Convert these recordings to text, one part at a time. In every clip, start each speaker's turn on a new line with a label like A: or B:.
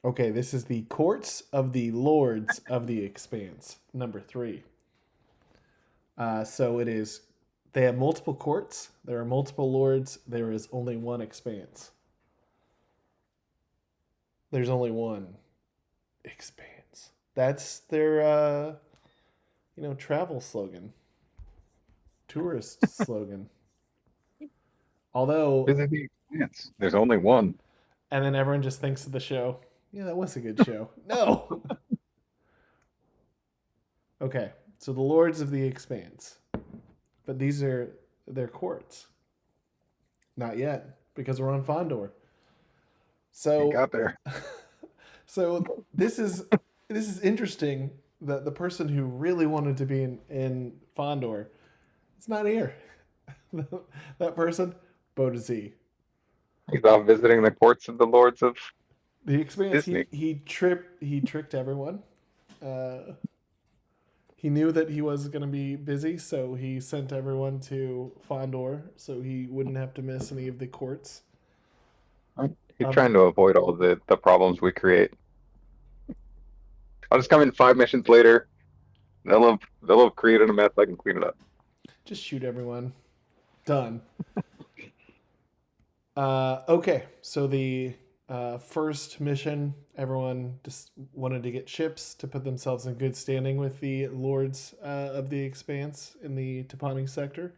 A: Okay, this is the Courts of the Lords of the Expanse, number 3. So it is. They have multiple courts. There are multiple lords. There is only one expanse. There's only one expanse. That's their, travel slogan, tourist slogan. Although,
B: Visit the Expanse. There's only one.
A: and then everyone just thinks of the show. Yeah, that was a good show. No. Okay, so the lords of the expanse, but these are their courts. Not yet, because we're on Fondor.
B: You
A: So,
B: got there.
A: so this is interesting. That the person who really wanted to be in Fondor, it's not here. That person, Bodazee.
B: He's off visiting the courts of the lords of
A: The Expanse.
B: Disney.
A: He tricked everyone. Uh, he knew that he was going to be busy, so he sent everyone to Fondor so he wouldn't have to miss any of the courts.
B: He's
A: Of
B: trying to avoid all the problems we create. I'll just come in 5 missions later. They'll have created a mess. I can clean it up.
A: just shoot everyone. Done. Okay, so the first mission, everyone just wanted to get ships to put themselves in good standing with the lords of the Expanse in the Topani sector.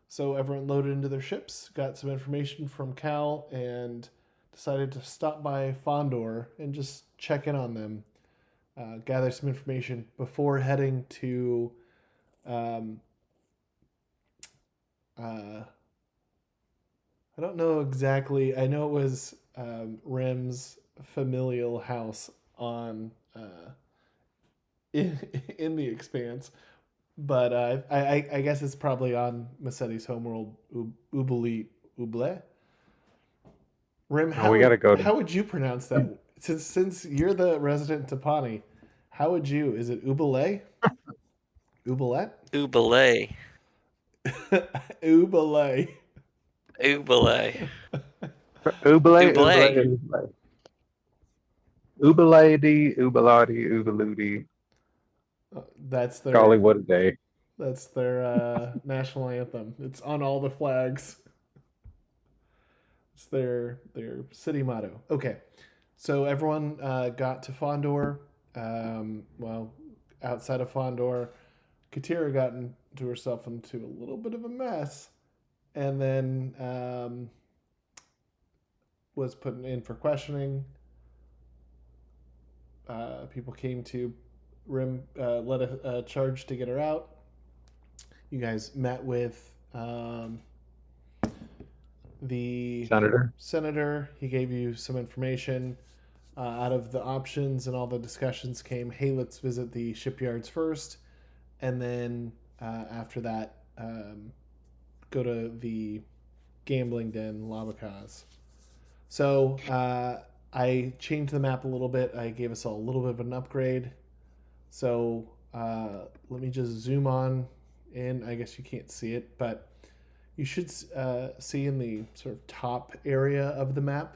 A: So everyone loaded into their ships, got some information from Cal, and decided to stop by Fondor and just check in on them, gather some information before heading to um, uh, I don't know exactly. I know it was Rem's familial house on in, in the Expanse, but I guess it's probably on Massetti's homeworld, Ubalit Uble. Rem,
B: Oh, we gotta go to.
A: how would you pronounce that? Since you're the resident Tapani, how would you? Is it Ubale? Ubalet?
C: Ubalay.
A: Ubale.
C: Ubalay.
B: Ubalay,
C: Ubalay.
B: Ubalay, Ubalay. Ubalady, Ubaladi, Ubaludi.
A: That's
B: Golly,
A: their
B: what a day.
A: national anthem. It's on all the flags. It's their city motto. Okay, so everyone got to Fondor. Well, outside of Fondor, Katira got into herself into a little bit of a mess, and then was put in for questioning. People came to Rim, led a charge to get her out. You guys met with the
B: Senator.
A: senator. He gave you some information. Out of the options and all the discussions came, hey, let's visit the shipyards first, and then after that, go to the gambling den, Labacaz. So I changed the map a little bit. I gave us all a little bit of an upgrade. So let me just zoom on in. I guess you can't see it, but you should see in the sort of top area of the map,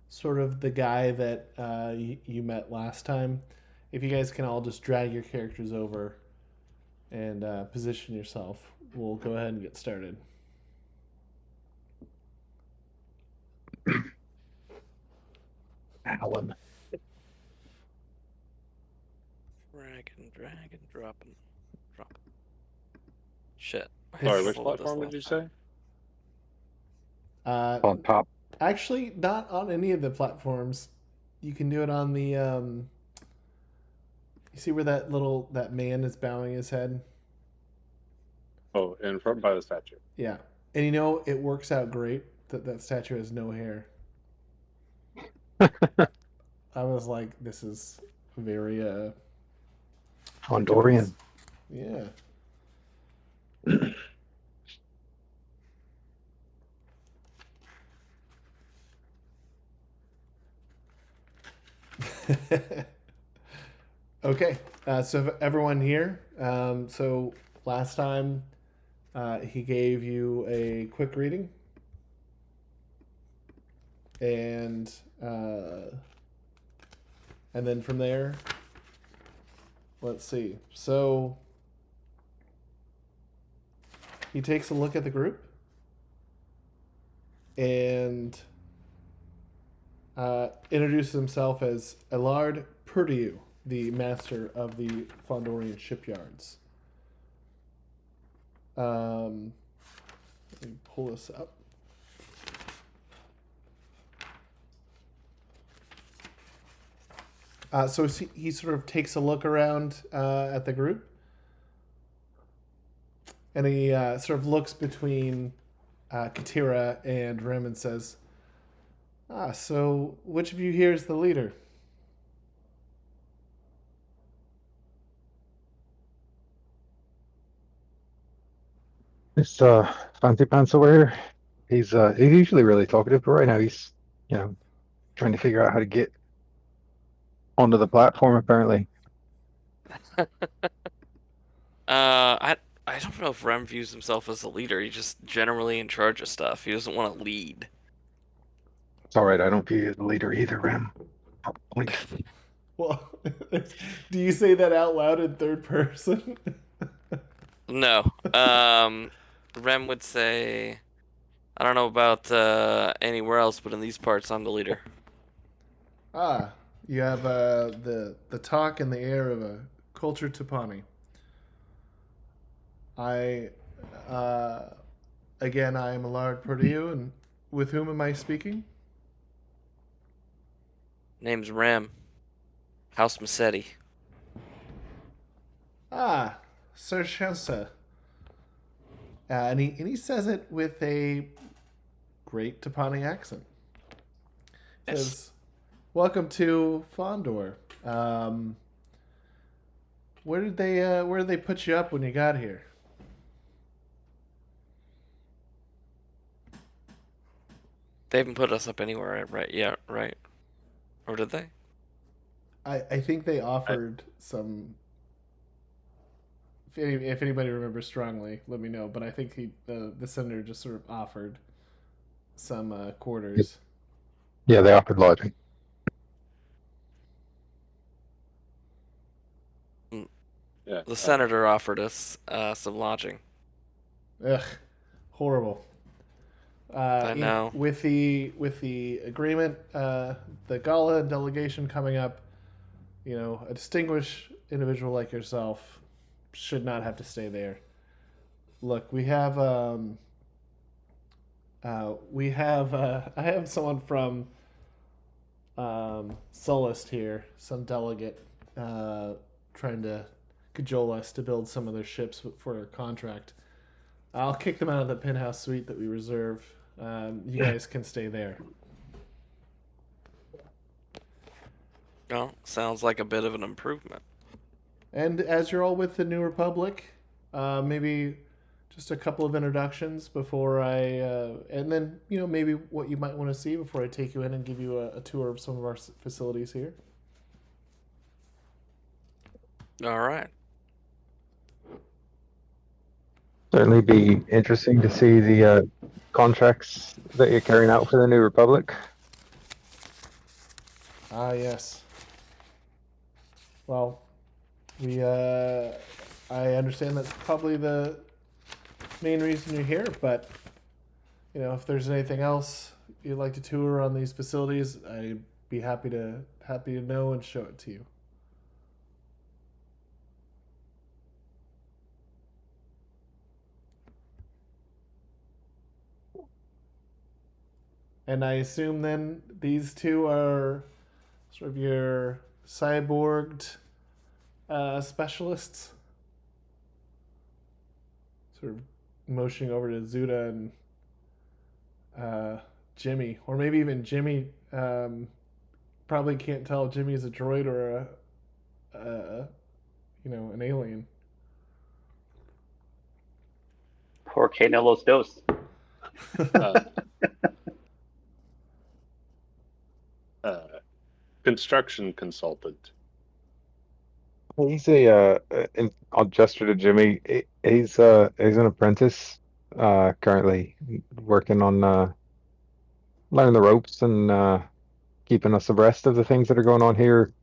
A: sort of the guy that you met last time. If you guys can all just drag your characters over and position yourself, we'll go ahead and get started.
B: Alan.
C: Drag and drop and drop. Shit.
D: Sorry, which
C: Folded this
D: platform did
C: last
D: you
C: time.
D: say?
B: On top.
A: Actually, not on any of the platforms. You can do it on the. You see where that man is bowing his head?
D: Oh, in front by the statue.
A: Yeah, and it works out great that that statue has no hair. I was like, this is very
B: Fondorian.
A: yeah. Okay, so everyone here. So last time he gave you a quick reading, and And then from there, let's see. So he takes a look at the group and introduces himself as Alard Perdieau, the master of the Fondorian Shipyards. Let me pull this up. So he sort of takes a look around at the group, and he sort of looks between Katira and Rim and says, so which of you here is the leader?
E: This fancy pants over here. He's usually really talkative, but right now he's trying to figure out how to get onto the platform apparently.
C: I don't know if Rem views himself as a leader. He's just generally in charge of stuff. He doesn't want to lead.
E: It's all right. I don't view you as a leader either, Rem. Probably.
A: Well, do you say that out loud in third person?
C: No. Rem would say, I don't know about anywhere else, but in these parts, I'm the leader.
A: You have the talk and the air of a cultured Tupani. I am Alard Perdieau, and with whom am I speaking?
C: Name's Rem. House Massetti.
A: Sir Chanceux. And he says it with a great Tupani accent.
C: Yes.
A: Says, "Welcome to Fondor. Where did they put you up when you got here?"
C: They haven't put us up anywhere right yet, right? Or did they?
A: I think they offered some. If anybody remembers strongly, let me know. But I think the senator just sort of offered some quarters.
E: Yeah, they offered lodging.
D: Yeah.
C: The senator offered us some lodging.
A: Ugh, horrible.
C: I know.
A: With the agreement, the gala delegation coming up, a distinguished individual like yourself should not have to stay there. Look, I have someone from Sullust here, some delegate, trying to cajole us to build some of their ships for a contract. I'll kick them out of the penthouse suite that we reserve. You guys can stay there.
C: Oh, sounds like a bit of an improvement.
A: And as you're all with the New Republic, maybe just a couple of introductions before and then maybe what you might want to see before I take you in and give you a tour of some of our facilities here.
C: All right.
E: Certainly be interesting to see the contracts that you're carrying out for the New Republic.
A: Yes. Well, I understand that's probably the main reason you're here, but if there's anything else you'd like to tour on these facilities, I'd be happy to know and show it to you. And I assume then these two are sort of your cyborged specialists? Sort of motioning over to Zuda and Jimmy. Or maybe even Jimmy probably can't tell if Jimmy's a droid or an alien.
F: Por que no los dos?
D: Construction consultant.
E: He's I'll gesture to Jimmy. He's an apprentice, currently working on learning the ropes and keeping us abreast of the things that are going on here.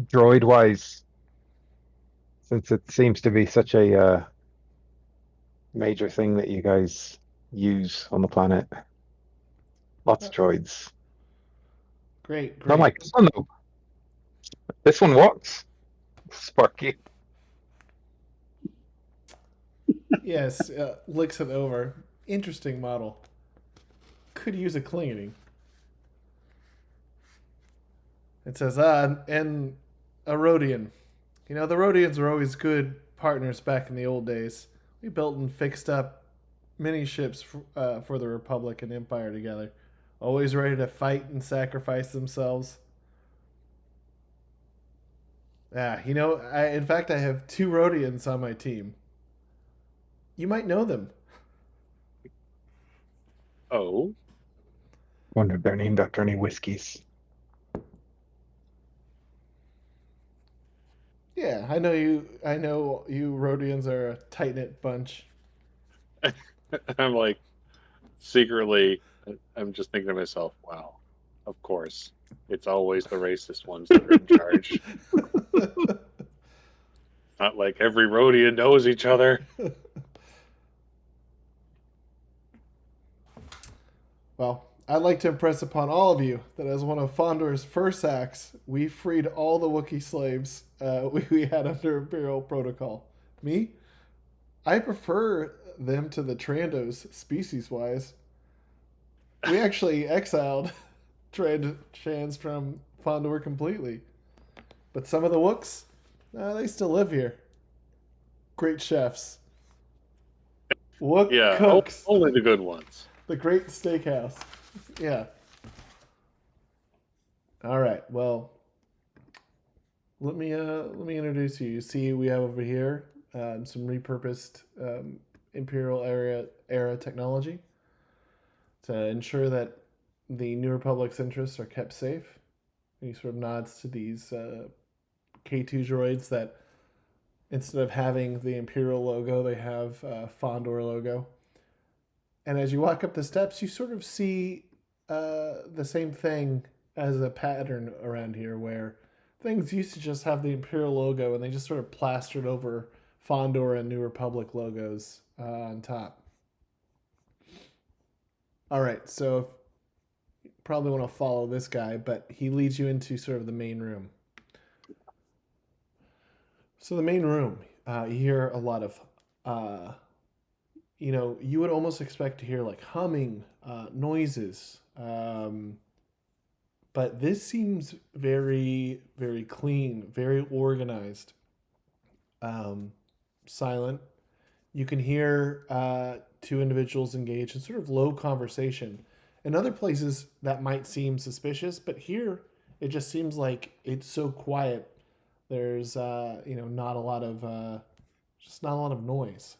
E: droid wise, since it seems to be such a major thing that you guys use on the planet. Lots of droids.
A: Great,
E: Not
A: great.
E: like this one though. This one works. Sparky.
A: Yes, licks it over. Interesting model. Could use a cleaning. It says, and a Rhodian. You know, the Rhodians were always good partners back in the old days. We built and fixed up many ships for the Republic and Empire together. Always ready to fight and sacrifice themselves. You know, in fact, I have 2 Rhodians on my team. You might know them.
D: Oh,
E: Wonder if they're named after any whiskeys.
A: Yeah, I know you. I know you. Rhodians are a tight knit bunch.
D: I'm like secretly, I'm just thinking to myself, wow, of course, it's always the racist ones that are in charge. Not like every Rhodian knows each other.
A: Well, I'd like to impress upon all of you that as one of Fondor's first acts, we freed all the Wookiee slaves we had under Imperial protocol. Me? I prefer them to the Trandos species-wise. We actually exiled Trans from Fondor completely. But some of the Wooks, they still live here. Great chefs. Wook
D: Yeah,
A: cooks.
D: only the good ones.
A: The Great Steakhouse. Yeah. All right. Well, let me introduce you. You see, we have over here some repurposed Imperial era technology to ensure that the New Republic's interests are kept safe. He sort of nods to these K2 droids that instead of having the Imperial logo, they have Fondor logo. And as you walk up the steps, you sort of see the same thing as a pattern around here where things used to just have the Imperial logo and they just sort of plastered over Fondor and New Republic logos on top. All right, so you probably want to follow this guy, but he leads you into sort of the main room. So the main room, you hear a lot of you would almost expect to hear like humming noises. But this seems very, very clean, very organized, silent. You can hear 2 individuals engage in sort of low conversation. In other places, that might seem suspicious, but here it just seems like it's so quiet. There's, not a lot of, just not a lot of noise.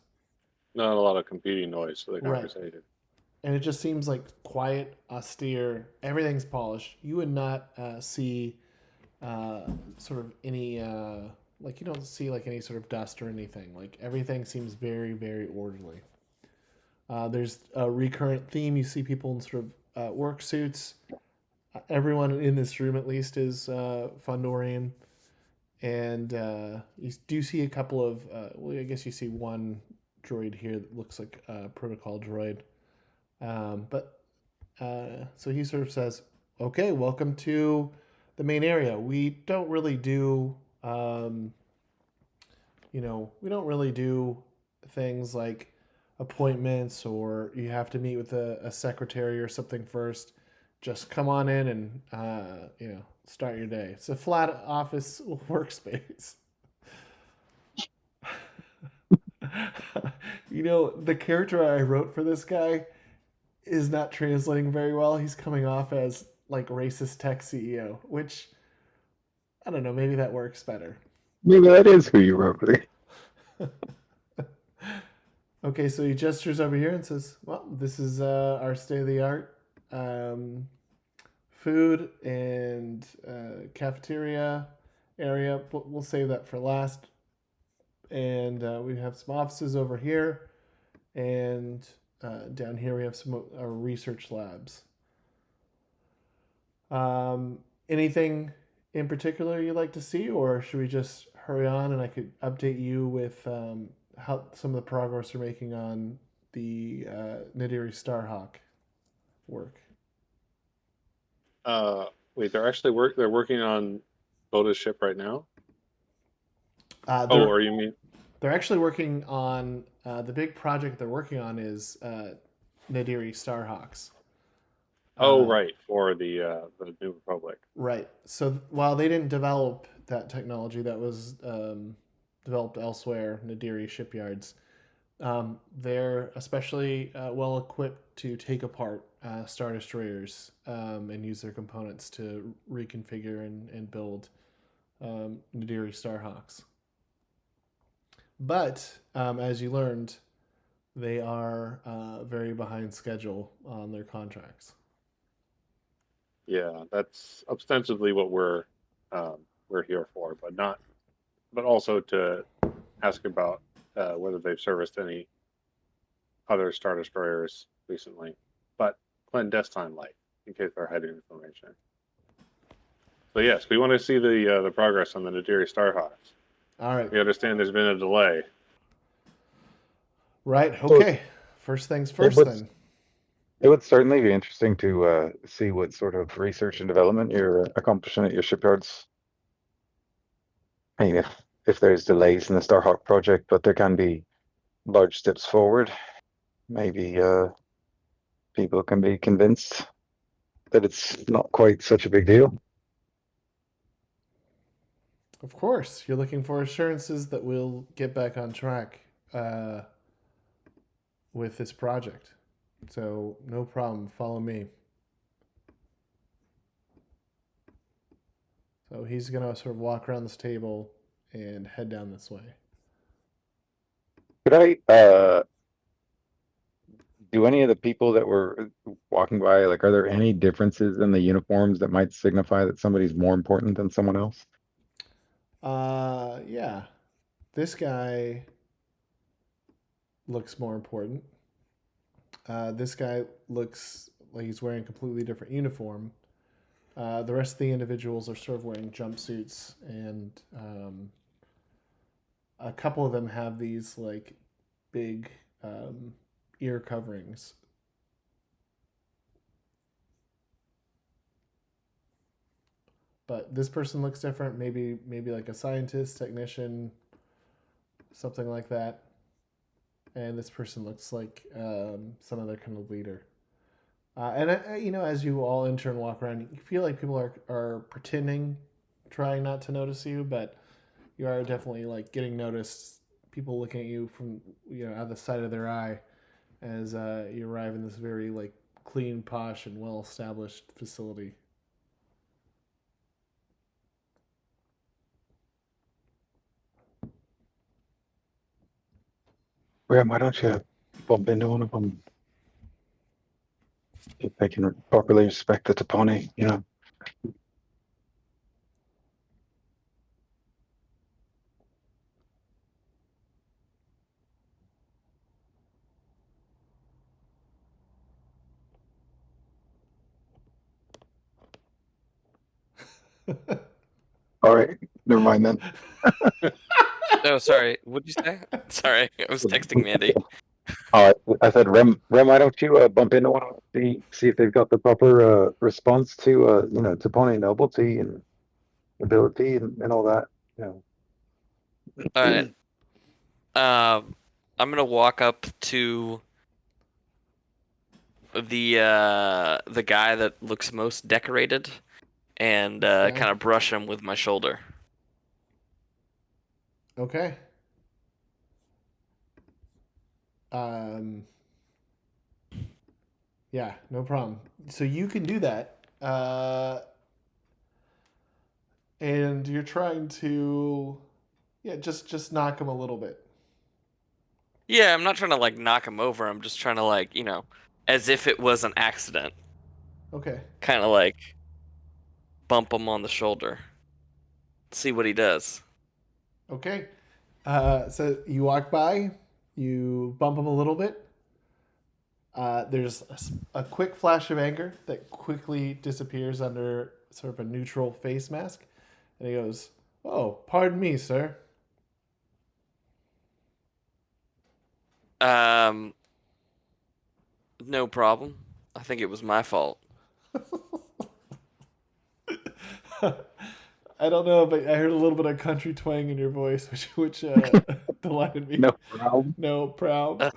D: Not a lot of competing noise for the
A: Right.
D: conversation.
A: And it just seems like quiet, austere. Everything's polished. You would not see sort of any you don't see like any sort of dust or anything. Like everything seems very, very orderly. There's a recurrent theme. You see people in sort of work suits. Everyone in this room, at least, is Fondorian, and you do see a couple of. I guess you see one droid here that looks like a protocol droid. So he sort of says, "Okay, welcome to the main area. We don't really do, we don't really do things like appointments or you have to meet with a secretary or something first. Just come on in and start your day. It's a flat office workspace." The character I wrote for this guy is not translating very well. He's coming off as like racist tech CEO, which I don't know, maybe that works better.
E: Maybe that is who you wrote for.
A: Okay, so he gestures over here and says, "Well, this is our state-of-the-art food and cafeteria area. We'll save that for last. And we have some offices over here, and down here we have some research labs. Anything in particular you'd like to see, or should we just hurry on and I could update you with how some of the progress we're making on the Nadiri Starhawk work?
D: Wait, they're working on Boda's ship right now?
A: Uh,
D: Oh,
A: they're,
D: or you mean
A: they're actually working on the big project they're working on is Nadiri Starhawks.
D: right, for the New Republic.
A: Right. So while they didn't develop that technology, that was developed elsewhere, Nadiri Shipyards, they're especially well equipped to take apart Star Destroyers and use their components to reconfigure and build Nadiri Starhawks. But as you learned, they are very behind schedule on their contracts.
D: Yeah, that's ostensibly what we're here for, but also to ask about whether they've serviced any other Star Destroyers recently, but clandestine like, in case they're hiding information. So yes, we want to see the progress on the Nadiri Starhawks.
A: All right.
D: We understand there's been a delay.
A: Right. Okay. First things first,
E: would-
A: then.
E: It would certainly be interesting to see what sort of research and development you're accomplishing at your shipyards. I mean, if there's delays in the Starhawk project, but there can be large steps forward, maybe people can be convinced that it's not quite such a big deal.
A: Of course, you're looking for assurances that we'll get back on track with this project. So, no problem. Follow me. So, he's going to sort of walk around this table and head down this way.
E: Could I do any of the people that were walking by, like, are there any differences in the uniforms that might signify that somebody's more important than someone else?
A: Yeah. This guy looks more important. This guy looks like he's wearing a completely different uniform. The rest of the individuals are sort of wearing jumpsuits, and a couple of them have these like big ear coverings. But this person looks different. Maybe like a scientist, technician, something like that. And this person looks like some other kind of leader. And as you all enter and walk around, you feel like people are pretending, trying not to notice you, but you are definitely like getting noticed. People looking at you from out the side of their eye as you arrive in this very like clean, posh, and well-established facility.
E: Graham, why don't you bump into one of them? If they can properly respect the Taponi, All right, never mind then.
C: Oh, sorry. What'd you say? Sorry, I was texting Mandy.
E: I said, Rem, why don't you bump into one of them, see if they've got the proper response to Taponi nobility and ability and all that.
C: All right. I'm gonna walk up to the guy that looks most decorated and
A: Okay.
C: kind of brush him with my shoulder.
A: Okay. Yeah, no problem. So you can do that. And you're trying to just knock him a little bit.
C: Yeah, I'm not trying to like knock him over. I'm just trying to like, as if it was an accident.
A: Okay.
C: Kind of like bump him on the shoulder. See what he does.
A: Okay. So you walk by, you bump him a little bit. There's a quick flash of anger that quickly disappears under sort of a neutral face mask. And he goes, "Oh, pardon me, sir."
C: No problem. I think it was my fault.
A: I don't know, but I heard a little bit of country twang in your voice, which delighted me.
E: No problem.
A: No problem.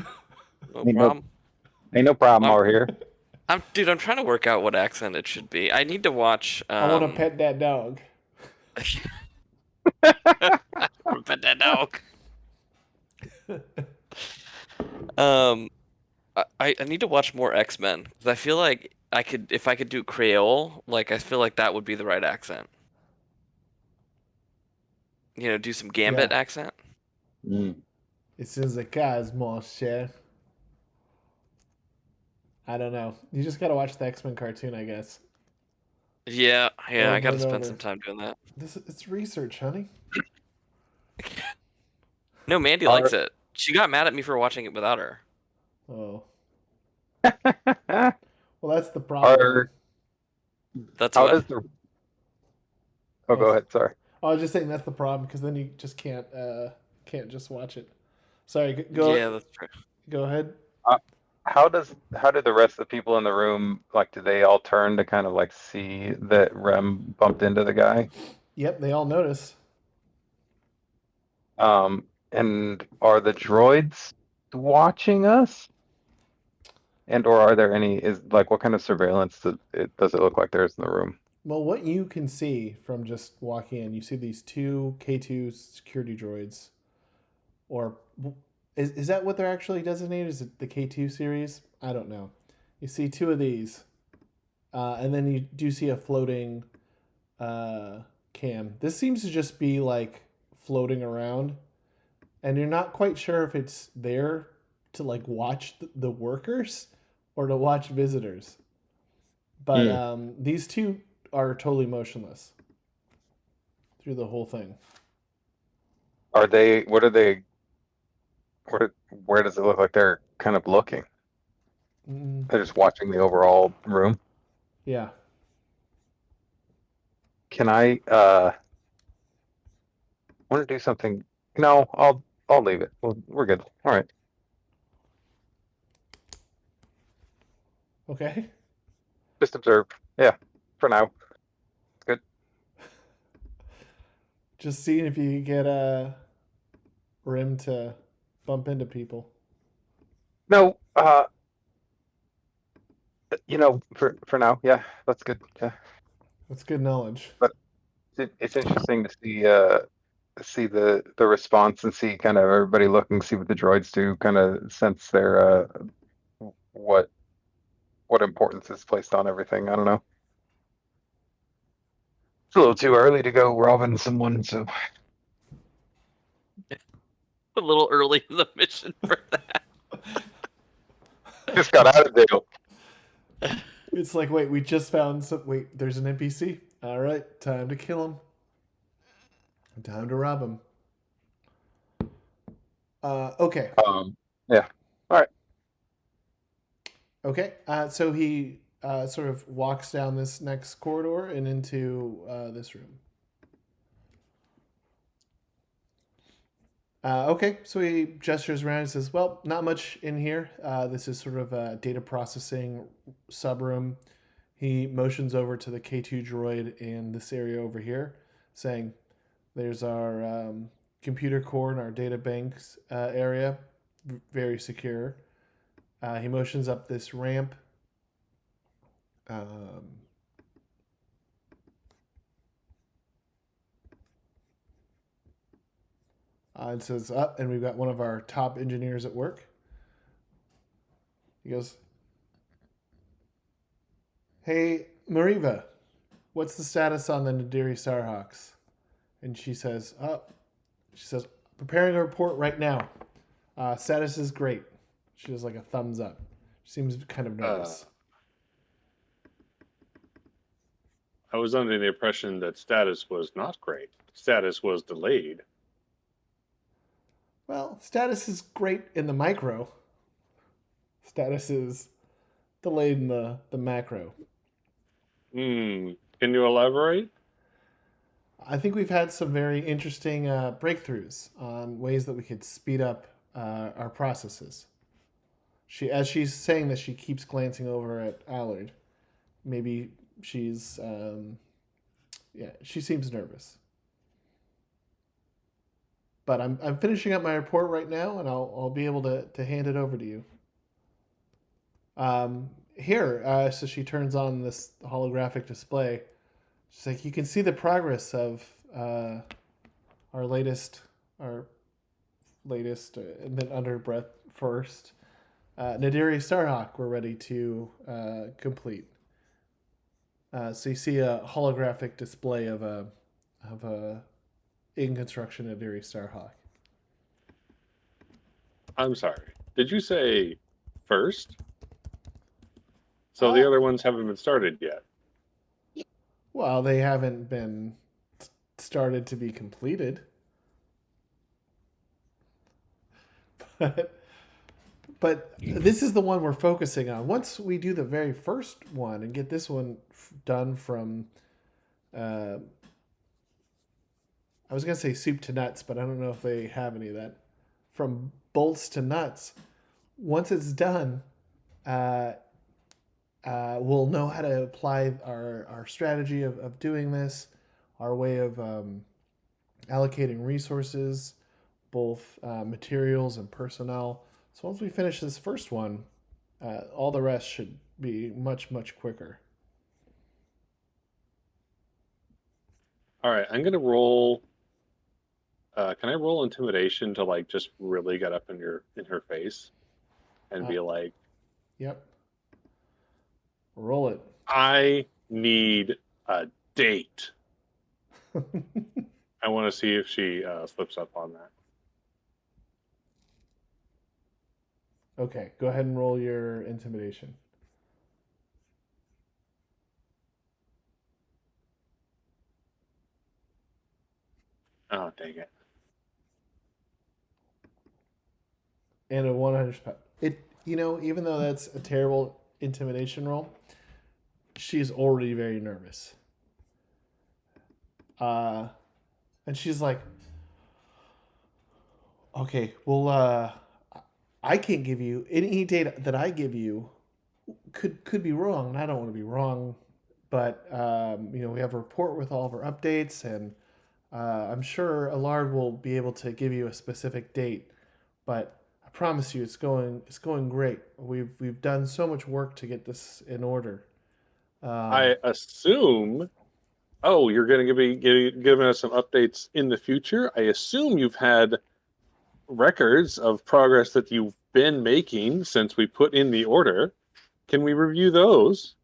C: No
E: Ain't
C: problem.
E: Ain't no problem
C: I'm-
E: over here.
C: I'm trying to work out what accent it should be. I need to watch.
A: I want to pet that dog.
C: Pet that dog. I need to watch more X-Men because I feel like if I could do Creole, like I feel like that would be the right accent. Do some Gambit
A: Yeah.
C: accent.
E: Mm.
A: It's in the cars, mon cher. I don't know. You just gotta watch the X-Men cartoon, I guess.
C: Yeah, I
A: Over
C: gotta
A: and
C: spend
A: over.
C: some time doing that.
A: It's research, honey.
C: No, Mandy likes it. She got mad at me for watching it without her.
A: Oh. Well, that's the problem.
E: Are,
C: That's
E: how
C: what.
E: does the? Oh, go ahead. Sorry.
A: I was just saying that's the problem because then you just can't just watch it. Sorry, go
C: Yeah, that's true.
A: go ahead.
E: How do the rest of the people in the room, like, do they all turn to kind of like see that Rem bumped into the guy?
A: Yep, they all notice.
E: And are the droids watching us? And or are there any, what kind of surveillance does it look like there is in the room?
A: Well, what you can see from just walking in, you see these two K2 security droids, or is that what they're actually designated? Is it the K2 series? I don't know. You see two of these, and then you do see a floating cam. This seems to just be like floating around, and you're not quite sure if it's there to like watch the workers or to watch visitors. But these two are totally motionless through the whole thing.
E: Are they? What are they? Where does it look like they're kind of looking?
A: Mm,
E: They're just watching the overall room.
A: yeah.
E: Can I want to do something? No, I'll leave it. We're good. All right.
A: Okay.
E: Just observe. Yeah, for now. Good.
A: Just seeing if you can get a rim to bump into people.
E: No, for now, yeah, that's good. Yeah,
A: That's good knowledge.
E: it's interesting to see the response and see kind of everybody looking, see what the droids do, kind of sense their what importance is placed on everything. I don't know. It's a little too early to go robbing someone, so
C: A little early in the mission for that.
E: just got out of jail.
A: It's like, wait, we just found some. Wait, there's an NPC. All right, time to kill him. Time to rob him. Okay.
E: Yeah. All right.
A: Okay. So he sort of walks down this next corridor and into this room. Okay, so he gestures around and says, "Well, not much in here. This is sort of a data processing sub room." He motions over to the K2 droid in this area over here, saying, "There's our computer core and our data banks area, very secure." He motions up this ramp. And says, up, and we've got one of our top engineers at work. He goes, "Hey, Mariva, what's the status on the Nadiri Starhawks?" And she says, "Preparing a report right now. Status is great." She does like a thumbs up. She seems kind of nervous.
D: I was under the impression that status was not great. Status was delayed.
A: Well, status is great in the micro. Status is delayed in the macro.
D: Can you elaborate?
A: I think we've had some very interesting breakthroughs on ways that we could speed up our processes. As she's saying this, she keeps glancing over at Allard. Maybe she's, yeah, she seems nervous. But I'm finishing up my report right now, and I'll be able to hand it over to you. Here, so she turns on this holographic display. She's like, you can see the progress of our latest, and then under breath first. Nadiri Starhawk, we're ready to complete. So you see a holographic display of a in construction Nadiri Starhawk.
D: I'm sorry. Did you say first? So the other ones haven't been started yet.
A: Well, they haven't been started to be completed. But this is the one we're focusing on. Once we do the very first one and get this one done from, I was going to say soup to nuts, but I don't know if they have any of that. From bolts to nuts. Once it's done, we'll know how to apply our strategy of doing this, our way of allocating resources, both materials and personnel. So once we finish this first one, all the rest should be much, much quicker.
D: All right, I'm gonna roll. Can I roll intimidation to like just really get up in her face and be like,
A: Yep. Roll it.
D: I need a date. I want to see if she slips up on that.
A: Okay, go ahead and roll your intimidation.
D: Oh, dang it.
A: And a 100. Even though that's a terrible intimidation roll, she's already very nervous. And she's like, okay, well, I can't give you any data that I give you could be wrong, and I don't want to be wrong, but we have a report with all of our updates, and I'm sure Alard will be able to give you a specific date, but I promise you, it's going great. We've done so much work to get this in order.
D: I assume. Oh, you're going to be giving us some updates in the future. I assume you've had records of progress that you've been making since we put in the order. Can we review those?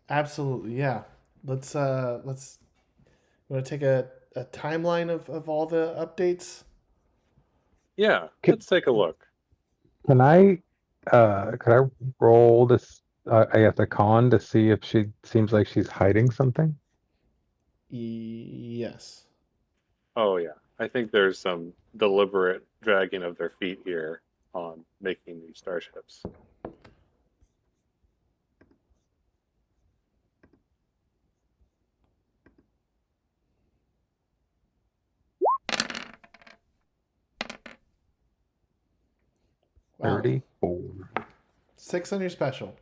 A: Absolutely, yeah. Let's want to take a timeline of all the updates?
D: Yeah, let's take a look.
E: Can I could I roll this I guess a con to see if she seems like she's hiding something?
A: Yes.
D: Oh yeah, I think there's some deliberate dragging of their feet here on making these starships.
A: Wow.
E: 34.
A: 6 on your special.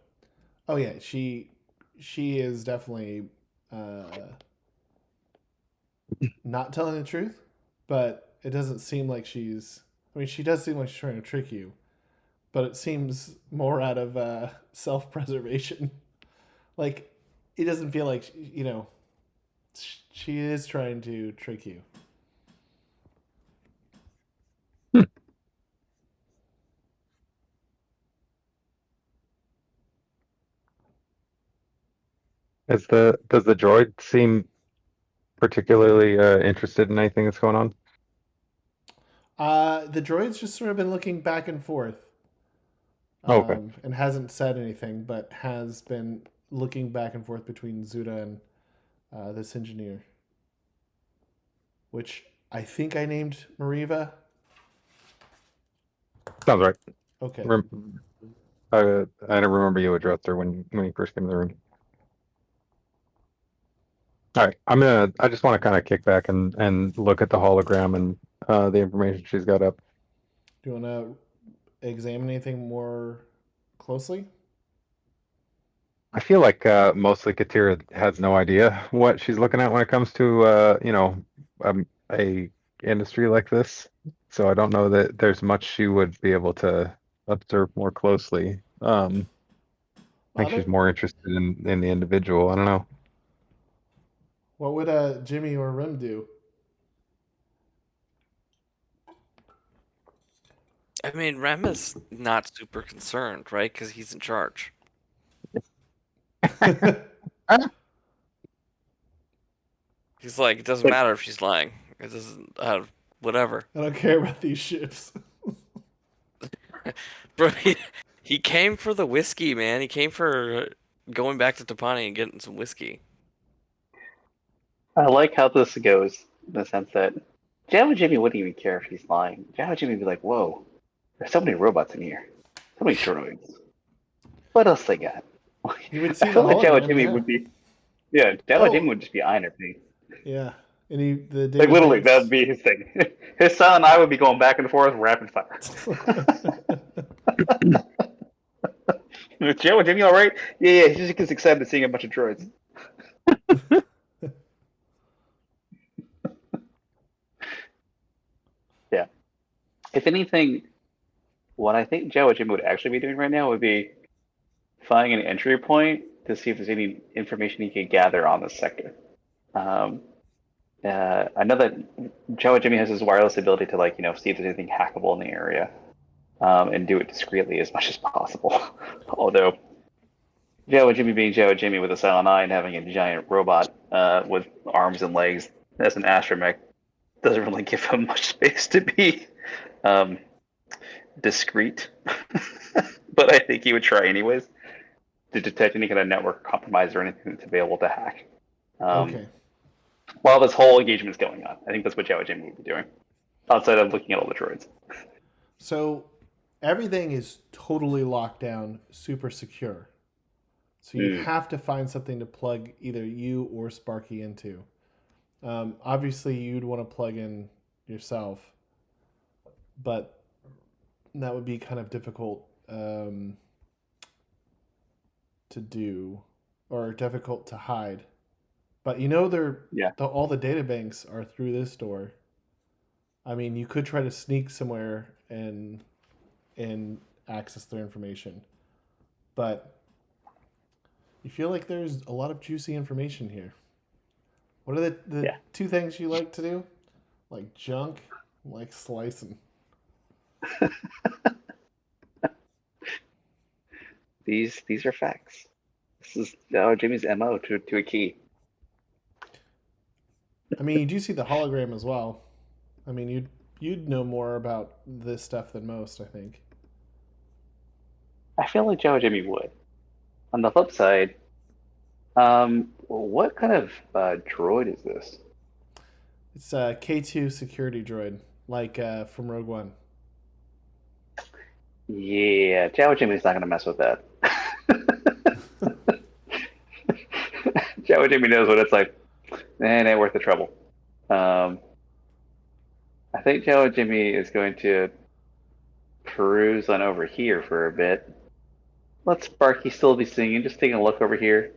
A: Oh yeah, she is definitely not telling the truth, but it doesn't seem like she's. I mean, she does seem like she's trying to trick you, but it seems more out of self-preservation. Like, it doesn't feel like she is trying to trick you.
E: Does the droid seem particularly interested in anything that's going on?
A: The droid's just sort of been looking back and forth.
E: Okay.
A: And hasn't said anything, but has been looking back and forth between Zuda and this engineer, which I think I named Mariva.
E: Sounds right.
A: Okay.
E: I don't remember you addressed her when you first came in the room. All right, I just want to kind of kick back and look at the hologram and the information she's got up.
A: Do you want to examine anything more closely?
E: I feel like mostly Katira has no idea what she's looking at when it comes to a industry like this. So I don't know that there's much she would be able to observe more closely. I think she's
A: Other?
E: more interested in the individual. I don't know.
A: What would Jimmy or Rim do?
C: I mean, Rem is not super concerned, right? Because he's in charge. He's like, it doesn't
F: But-
C: matter if she's lying. It doesn't, whatever.
A: I don't care about these ships.
C: Bro, he came for the whiskey, man. He came for going back to Tapani and getting some whiskey.
F: I like how this goes in the sense that Jawa Jimmy wouldn't even care if he's lying. Jawa Jimmy would be like, "Whoa, there's so many robots in here. So many droids. What else they got?"
A: You would see
F: I feel
A: the
F: like Jawa
A: hologram,
F: Jimmy
A: yeah.
F: would be. Yeah, Jawa
A: Oh.
F: Jimmy would just be eyeing everything.
A: Yeah. And the
F: Like literally,
A: database-
F: that would be his thing. His son and I would be going back and forth rapid fire. Jawa Jimmy, all right? Yeah, he just gets excited seeing a bunch of droids. Yeah. If anything, what I think Jawa Jimmy would actually be doing right now would be finding an entry point to see if there's any information he could gather on this sector. I know that Jawa Jimmy has his wireless ability to see if there's anything hackable in the area, and do it discreetly as much as possible. Although Jawa Jimmy being Jawa Jimmy with a silent eye and having a giant robot with arms and legs as an astromech doesn't really give him much space to be discreet. But I think he would try anyways to detect any kind of network compromise or anything that's available to hack.
A: Okay.
F: While this whole engagement is going on, I think that's what Jawa Jimmy would be doing, outside of looking at all the droids.
A: So everything is totally locked down, super secure. So you have to find something to plug either you or Sparky into. Obviously, you'd want to plug in yourself, but that would be kind of difficult to do, or difficult to hide. But all the data banks are through this door. I mean, you could try to sneak somewhere and access their information, but you feel like there's a lot of juicy information here. What are the two things you like to do? Like junk, like slicing.
F: These are facts. This is Jimmy's MO to a key.
A: I mean, you do see the hologram as well. I mean, you'd know more about this stuff than most, I think.
F: I feel like Jawa Jimmy would. On the flip side, what kind of droid is this?
A: It's a K2 security droid, like from Rogue One.
F: Yeah, Jawa Jimmy's not gonna mess with that. Jawa Jimmy knows what it's like. And ain't worth the trouble. I think Jawa Jimmy is going to peruse on over here for a bit. Let Sparky still be singing, just taking a look over here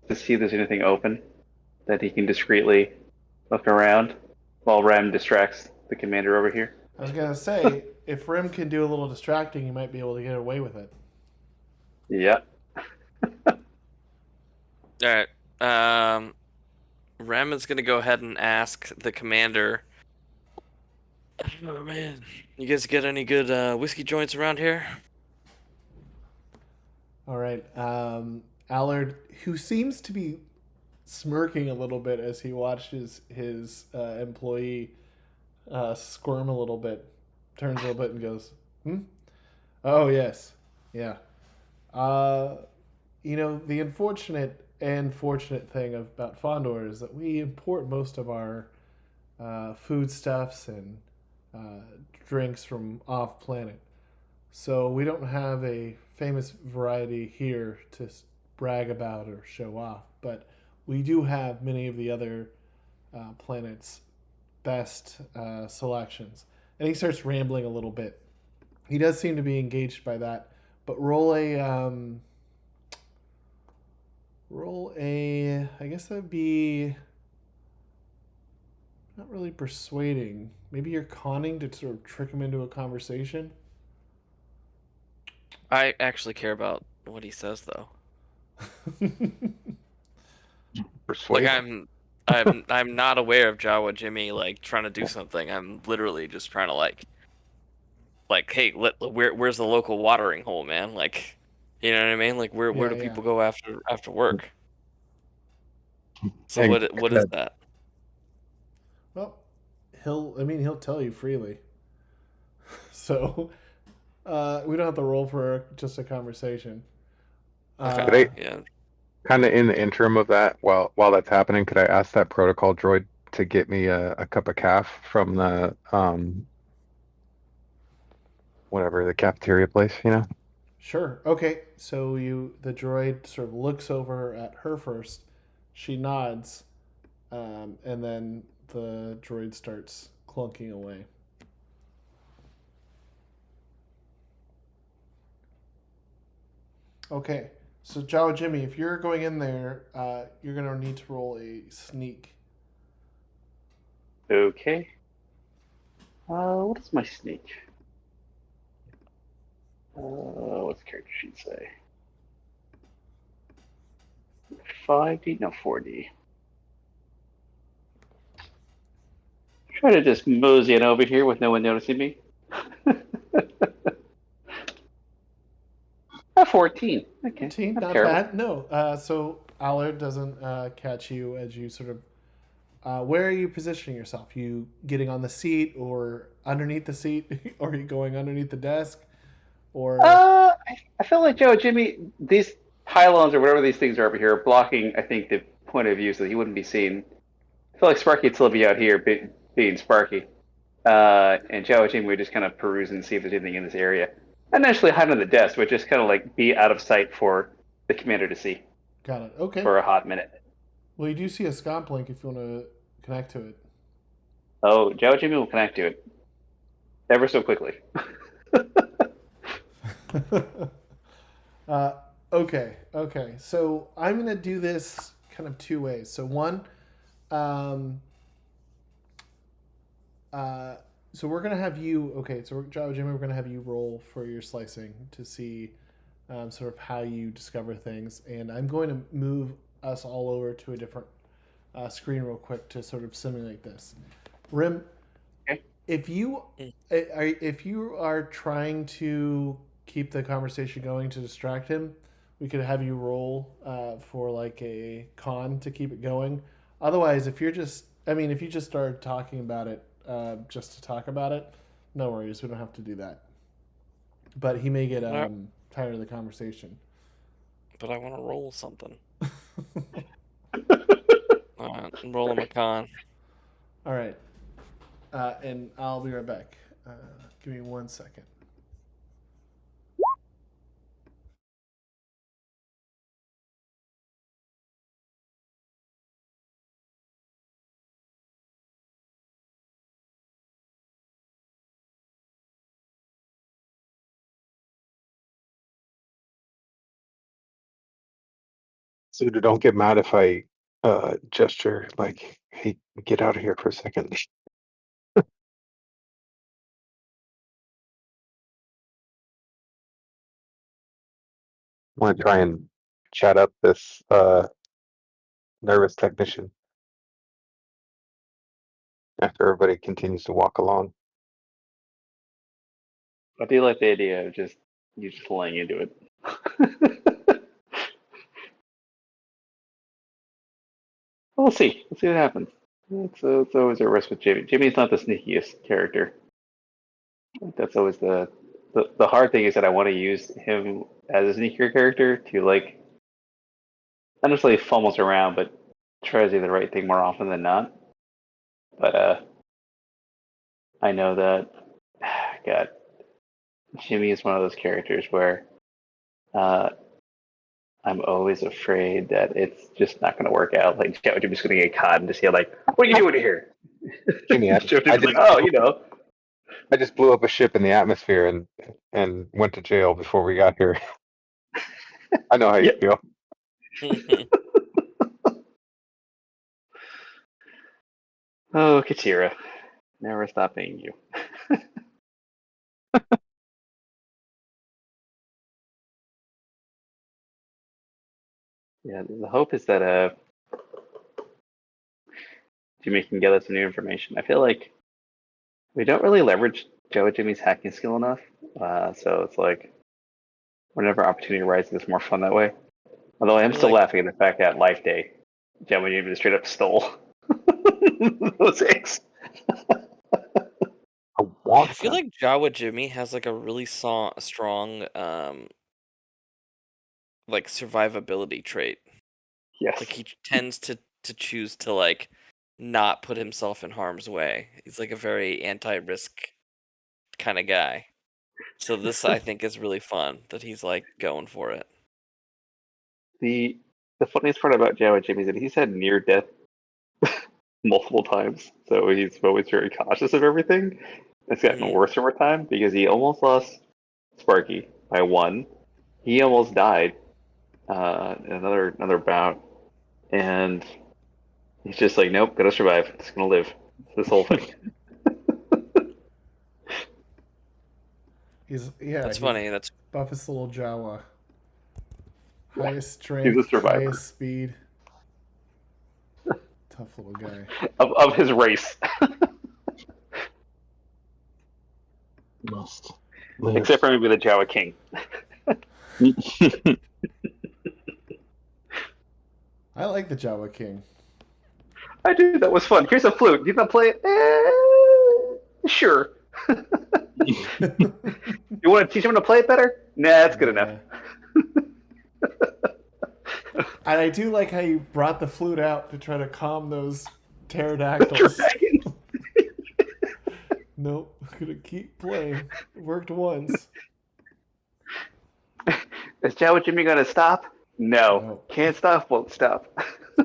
F: to see if there's anything open that he can discreetly look around while Rem distracts the commander over here.
A: I was gonna say, if Rim can do a little distracting, you might be able to get away with it.
F: Yep.
C: All right. Rem is gonna go ahead and ask the commander. Oh man, you guys get any good whiskey joints around here?
A: All right. Allard, who seems to be smirking a little bit as he watches his employee squirm a little bit, turns a little bit and goes, Oh, yes. Yeah. The unfortunate and fortunate thing about Fondor is that we import most of our foodstuffs and drinks from off planet. So we don't have a famous variety here to brag about or show off. But we do have many of the other planets' best selections. And he starts rambling a little bit. He does seem to be engaged by that, but roll a. I guess that'd be not really persuading. Maybe you're conning to sort of trick him into a conversation.
C: I actually care about what he says, though.
E: Persuade.
C: Like I'm not aware of Jawa Jimmy like trying to do something. I'm literally just trying to like hey, where's the local watering hole, man? Like, you know what I mean? Like where do
A: Yeah.
C: people go after work? So
E: And
C: what is that?
A: Well, he'll tell you freely. So, we don't have to roll for just a conversation.
C: Okay, yeah.
E: kind of in the interim of that, while that's happening, could I ask that protocol droid to get me a cup of caf from the whatever the cafeteria place, you know?
A: Sure. Okay. So the droid sort of looks over at her first. She nods, and then the droid starts clunking away. Okay. So Jawa Jimmy, if you're going in there, you're gonna need to roll a sneak.
F: Okay. What does my sneak? What's the character sheet say? 5D? No, 4D. Try to just mosey in over here with no one noticing me. 14. Okay.
A: 14, not
F: terrible.
A: bad. No. So Allard doesn't catch you as you sort of. Where are you positioning yourself? You getting on the seat or underneath the seat, or are you going underneath the desk, or?
F: I feel like Joe, Jimmy, these pylons or whatever these things are over here are blocking, I think, the point of view so that he wouldn't be seen. I feel like Sparky would still be out here being Sparky. And Joe and Jimmy would just kind of peruse and see if there's anything in this area. Not necessarily hide on the desk, but just kind of like be out of sight for the commander to see
A: Got it. Okay.
F: for a hot minute.
A: Well, you do see a scomp link if you want to connect to it.
F: Oh, Joe and Jimmy will connect to it ever so quickly.
A: Okay. So I'm gonna do this kind of two ways. So one, so we're gonna have you. Okay, so Jimmy, we're gonna have you roll for your slicing to see sort of how you discover things, and I'm going to move us all over to a different screen real quick to sort of simulate this. Rim,
F: Okay.
A: if you are trying to keep the conversation going to distract him, we could have you roll for like a con to keep it going. Otherwise, if you just start talking about it just to talk about it, no worries, we don't have to do that. But he may get tired of the conversation.
C: But I want to roll something. Roll him a con.
A: All right. And I'll be right back. Give me 1 second.
E: Zuda, don't get mad if I gesture like, hey, get out of here for a second. I want to try and chat up this nervous technician after everybody continues to walk along.
F: I do like the idea of just laying into it. We'll see. We'll see what happens. It's always a risk with Jimmy. Jimmy's not the sneakiest character. That's always the hard thing is that I want to use him as a sneakier character to like not necessarily fumbles around, but tries to do the right thing more often than not. But I know that God, Jimmy is one of those characters where I'm always afraid that it's just not going to work out. Like, Jawa Jimmy's going to get caught and just yell like, "What are you doing here?"
E: Jimmy,
F: Jawa Jimmy's like, "Oh, you know."
E: I just blew up a ship in the atmosphere and went to jail before we got here. I know how you
F: Yep.
E: feel.
F: Oh, Katira, never stop being you. Yeah, the hope is that Jimmy can get us some new information. I feel like we don't really leverage Jawa Jimmy's hacking skill enough, so it's like whenever opportunity arises, it's more fun that way. Although I am still laughing at the fact that Life Day, Jawa Jimmy straight up stole those eggs.
C: I feel like Jawa Jimmy has like a really strong like survivability trait.
F: Yes.
C: Like he tends to choose to like not put himself in harm's way. He's like a very anti-risk kind of guy. So this I think is really fun that he's like going for it.
F: The funniest part about Jawa Jimmy is that he's had near death multiple times, so he's always very cautious of everything. It's gotten worse over time because he almost lost Sparky by 1. He almost died in another bout, and he's just like, nope, gotta survive. Just gonna live this whole thing.
C: That's funny. That's
A: Buffest little Jawa. Highest
F: He's a
A: strength,
F: survivor.
A: highest speed. Tough little guy.
F: Of his race.
E: Must.
F: Except for maybe the Jawa King.
A: I like the Jawa King.
F: I do. That was fun. Here's a flute. Do you want to play it? Sure. You want to teach him to play it better? Nah, that's good enough.
A: And I do like how you brought the flute out to try to calm those pterodactyls. Nope, gonna keep playing. It worked once.
F: Is Jawa Jimmy gonna stop? No.
A: Nope.
F: Can't stop, won't stop.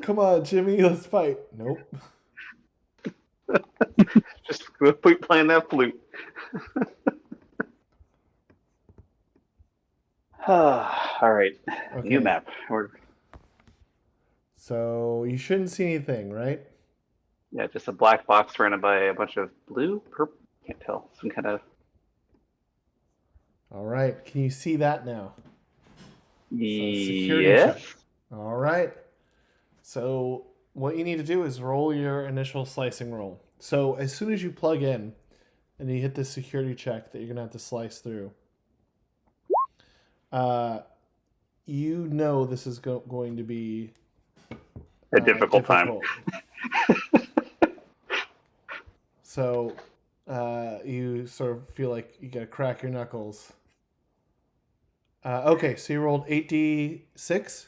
A: Come on, Jimmy, let's fight. Nope.
F: Just keep playing that flute. All right.
A: Okay.
F: New map.
A: So you shouldn't see anything, right?
F: Yeah, just a black box surrounded by a bunch of blue, purple, can't tell. Some kind of...
A: All right. Can you see that now?
F: Yes.
A: All right. So what you need to do is roll your initial slicing roll. So as soon as you plug in and you hit this security check that you're going to have to slice through, you know this is going to be
F: a difficult time.
A: So you sort of feel like you got to crack your knuckles. Okay, so you rolled 8d6?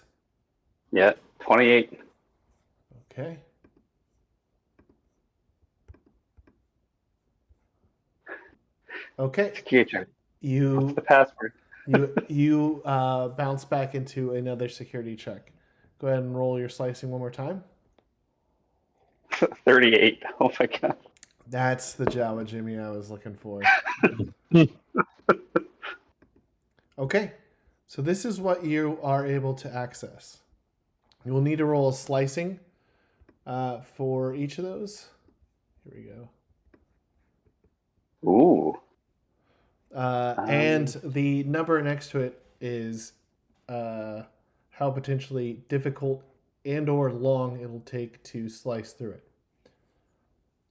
F: Yeah, 28.
A: Okay. Okay.
F: Security check. What's the password?
A: you bounce back into another security check. Go ahead and roll your slicing one more time.
F: 38. Oh my god.
A: That's the Jawa Jimmy I was looking for. Okay, so this is what you are able to access. You will need to roll a slicing for each of those. Here we go.
F: Ooh.
A: And the number next to it is how potentially difficult and or long it'll take to slice through it.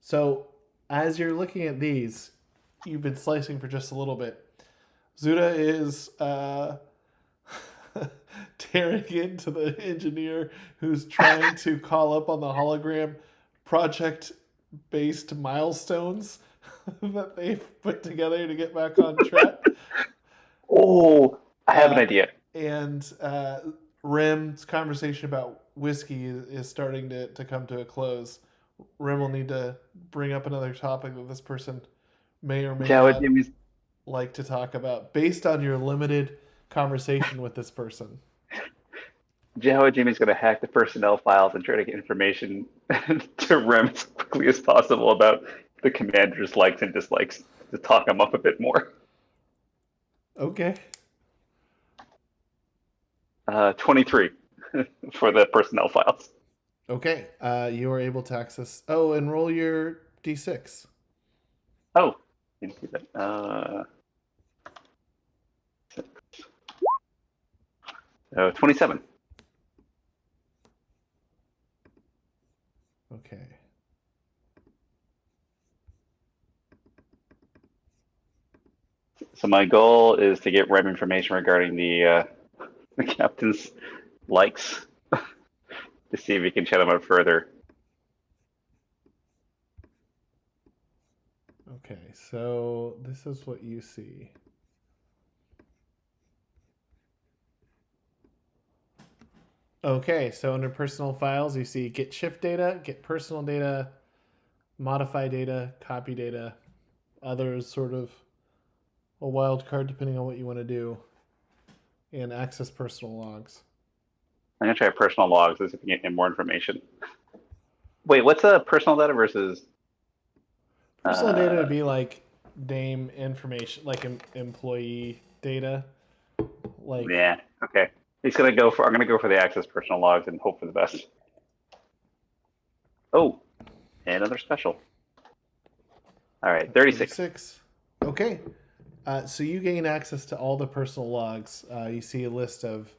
A: So as you're looking at these, you've been slicing for just a little bit. Zuda is tearing into the engineer who's trying to call up on the hologram project-based milestones that they've put together to get back on track.
F: Oh, I have an idea.
A: And Rim's conversation about whiskey is starting to come to a close. Rim will need to bring up another topic that this person may or may not like to talk about based on your limited conversation with this person.
F: Jawa Jimmy's going to hack the personnel files and try to get information to Rem as quickly as possible about the commander's likes and dislikes to talk him up a bit more.
A: Okay.
F: 23 for the personnel files.
A: Okay. You are able to access. Oh, and roll your d6.
F: Oh, didn't see that. 27.
A: Okay.
F: So my goal is to get Rem information regarding the captain's likes to see if we can chat him out further.
A: Okay. So this is what you see. Okay, so under personal files, you see get shift data, get personal data, modify data, copy data, others sort of a wild card depending on what you want to do, and access personal logs.
F: I'm going to try personal logs to see if we can get more information. Wait, what's a personal data versus...
A: Personal data would be like name information, like employee data. Like
F: Yeah, okay. I'm going to go for the access personal logs and hope for the best. Oh, another special. All right, 36.
A: 36. Okay. So you gain access to all the personal logs. You see a list of,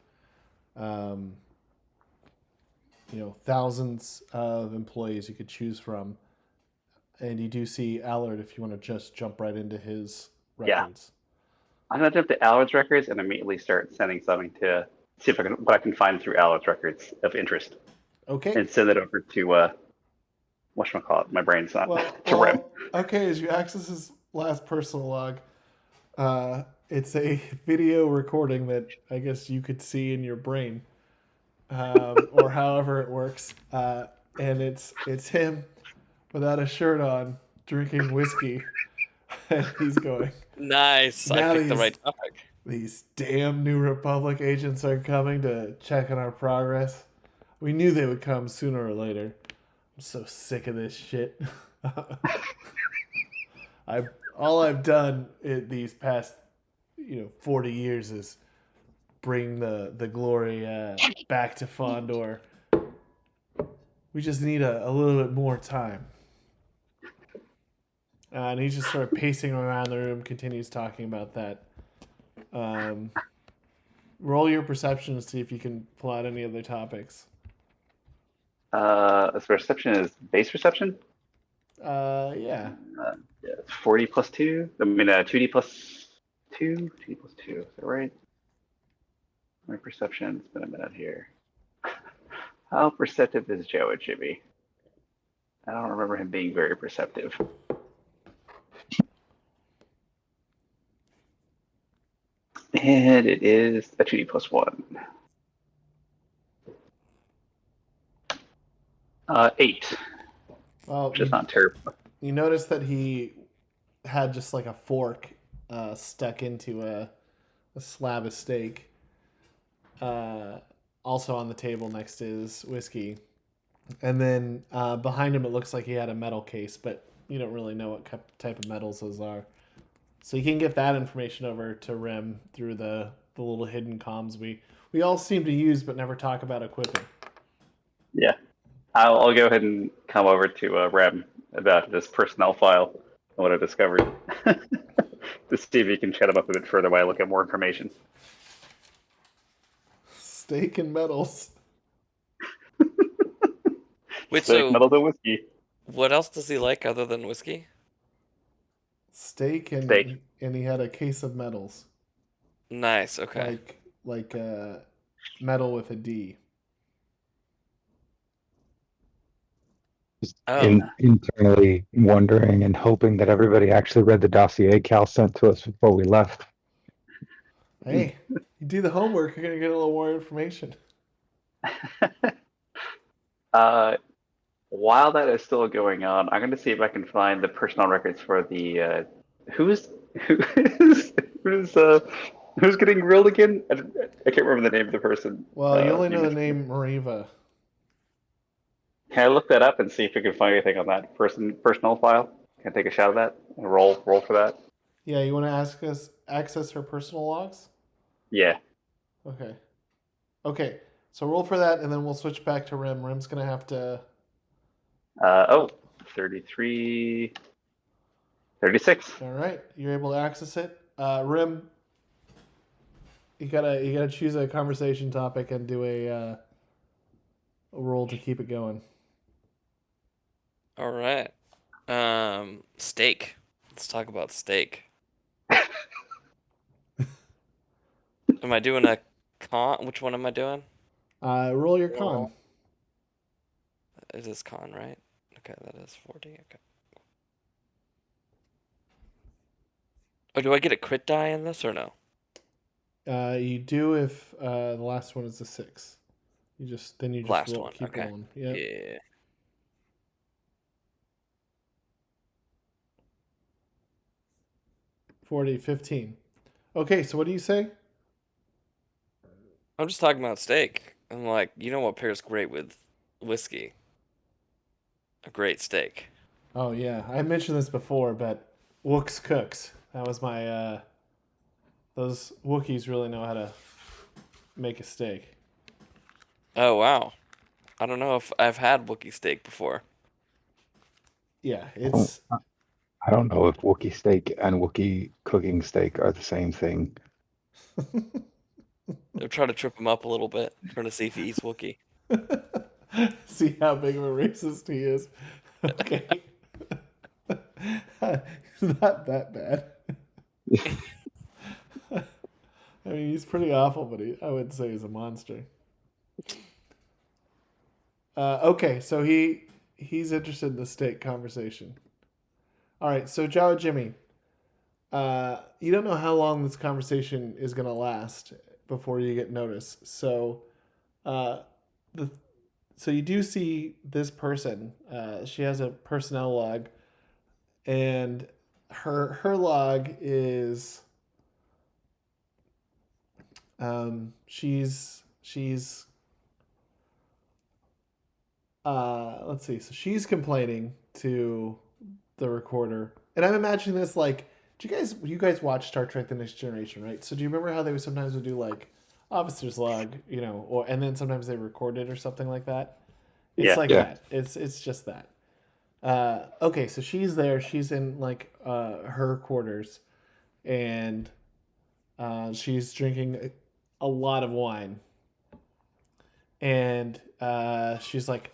A: thousands of employees you could choose from. And you do see Allard if you want to just jump right into his records.
F: I'm going to jump to Allard's records and immediately start sending something to see if what I can find through Allard's records of interest.
A: Okay.
F: And send it over to, whatchamacallit, my brain's not, to Rem.
A: Okay, as you access his last personal log, it's a video recording that I guess you could see in your brain, or however it works. And it's him without a shirt on, drinking whiskey. And he's going,
C: Nice.
A: Now
C: I picked the right topic.
A: these damn New Republic agents are coming to check on our progress. We knew they would come sooner or later. I'm so sick of this shit. All I've done in these past 40 years is bring the glory back to Fondor. We just need a little bit more time. And he just sort of pacing around the room, continues talking about that. Roll your perception to see if you can pull out any other topics.
F: Perception is base perception?
A: Yeah.
F: 40 plus 2? I mean, 2D plus 2? 2D plus 2, is that right? My perception, it's been a minute here. How perceptive is Jawa Jimmy? I don't remember him being very perceptive. And it is a 2D plus 1. 8.
A: Well,
F: Which is not terrible.
A: You notice that he had just like a fork stuck into a slab of steak. Also on the table next to his whiskey. And then behind him it looks like he had a metal case, but you don't really know what type of metals those are. So you can get that information over to Rem through the little hidden comms we all seem to use but never talk about equipping.
F: Yeah. I'll go ahead and come over to Rem about this personnel file and what I discovered. To see if you can chat him up a bit further while I look at more information.
A: Steak and metals.
C: Wait,
F: Steak,
C: so
F: metals, and whiskey.
C: what else does he like other than whiskey?
A: Steak. And he had a case of metals.
C: Nice. Okay.
A: Like metal with a D.
E: Just
C: Oh.
E: internally wondering and hoping that everybody actually read the dossier Cal sent to us before we left.
A: Hey, you do the homework, you're gonna get a little more information.
F: While that is still going on, I'm going to see if I can find the personnel records for the who's Who's getting grilled again? I can't remember the name of the person.
A: Well, you only know the
F: mentioned.
A: name Mariva.
F: Can I look that up and see if we can find anything on that personal file? Can I take a shot of that and roll for that?
A: Yeah, you want to access her personal logs?
F: Yeah.
A: Okay. Okay, so roll for that, and then we'll switch back to Rim. Rim's going to have to...
F: 33, 36.
A: All right, you're able to access it. Rim, you gotta choose a conversation topic and do a roll to keep it going.
C: All right. Steak. Let's talk about steak. Am I doing a con? Which one am I doing?
A: Roll your con.
C: Is this con, right? Okay, that is 40. Okay. Oh, do I get a crit die in this or no?
A: You do if the last one is a 6. You just
C: Last
A: roll,
C: one.
A: keep
C: Okay.
A: rolling. Yep.
C: Yeah.
A: 40, 15. Okay, so what do you say?
C: I'm just talking about steak. I'm like, you know what pairs great with whiskey? A great steak.
A: Oh yeah, I mentioned this before, but Wook's Cooks. That was my. Those Wookiees really know how to make a steak.
C: Oh wow. I don't know if I've had Wookiee steak before.
A: Yeah,
E: I don't,
A: it's.
E: I don't know if Wookiee steak and Wookiee cooking steak are the same thing.
C: I'm trying to trip him up a little bit, trying to see if he eats Wookiee.
A: See how big of a racist he is. Okay. He's not that bad. I mean, he's pretty awful, but I wouldn't say he's a monster. Okay, so he's interested in the steak conversation. All right, so Jawa Jimmy, you don't know how long this conversation is going to last before you get notice. So, so you do see this person. She has a personnel log, and her log is she's let's see. So she's complaining to the recorder, and I'm imagining this like, you guys watch Star Trek: The Next Generation, right? So do you remember how they sometimes would do like officer's log, or and then sometimes they record it or something like that? It's
F: Yeah.
A: like
E: Yeah.
A: that. It's just that. Okay, so she's there. She's in like her quarters, and she's drinking a lot of wine, and she's like,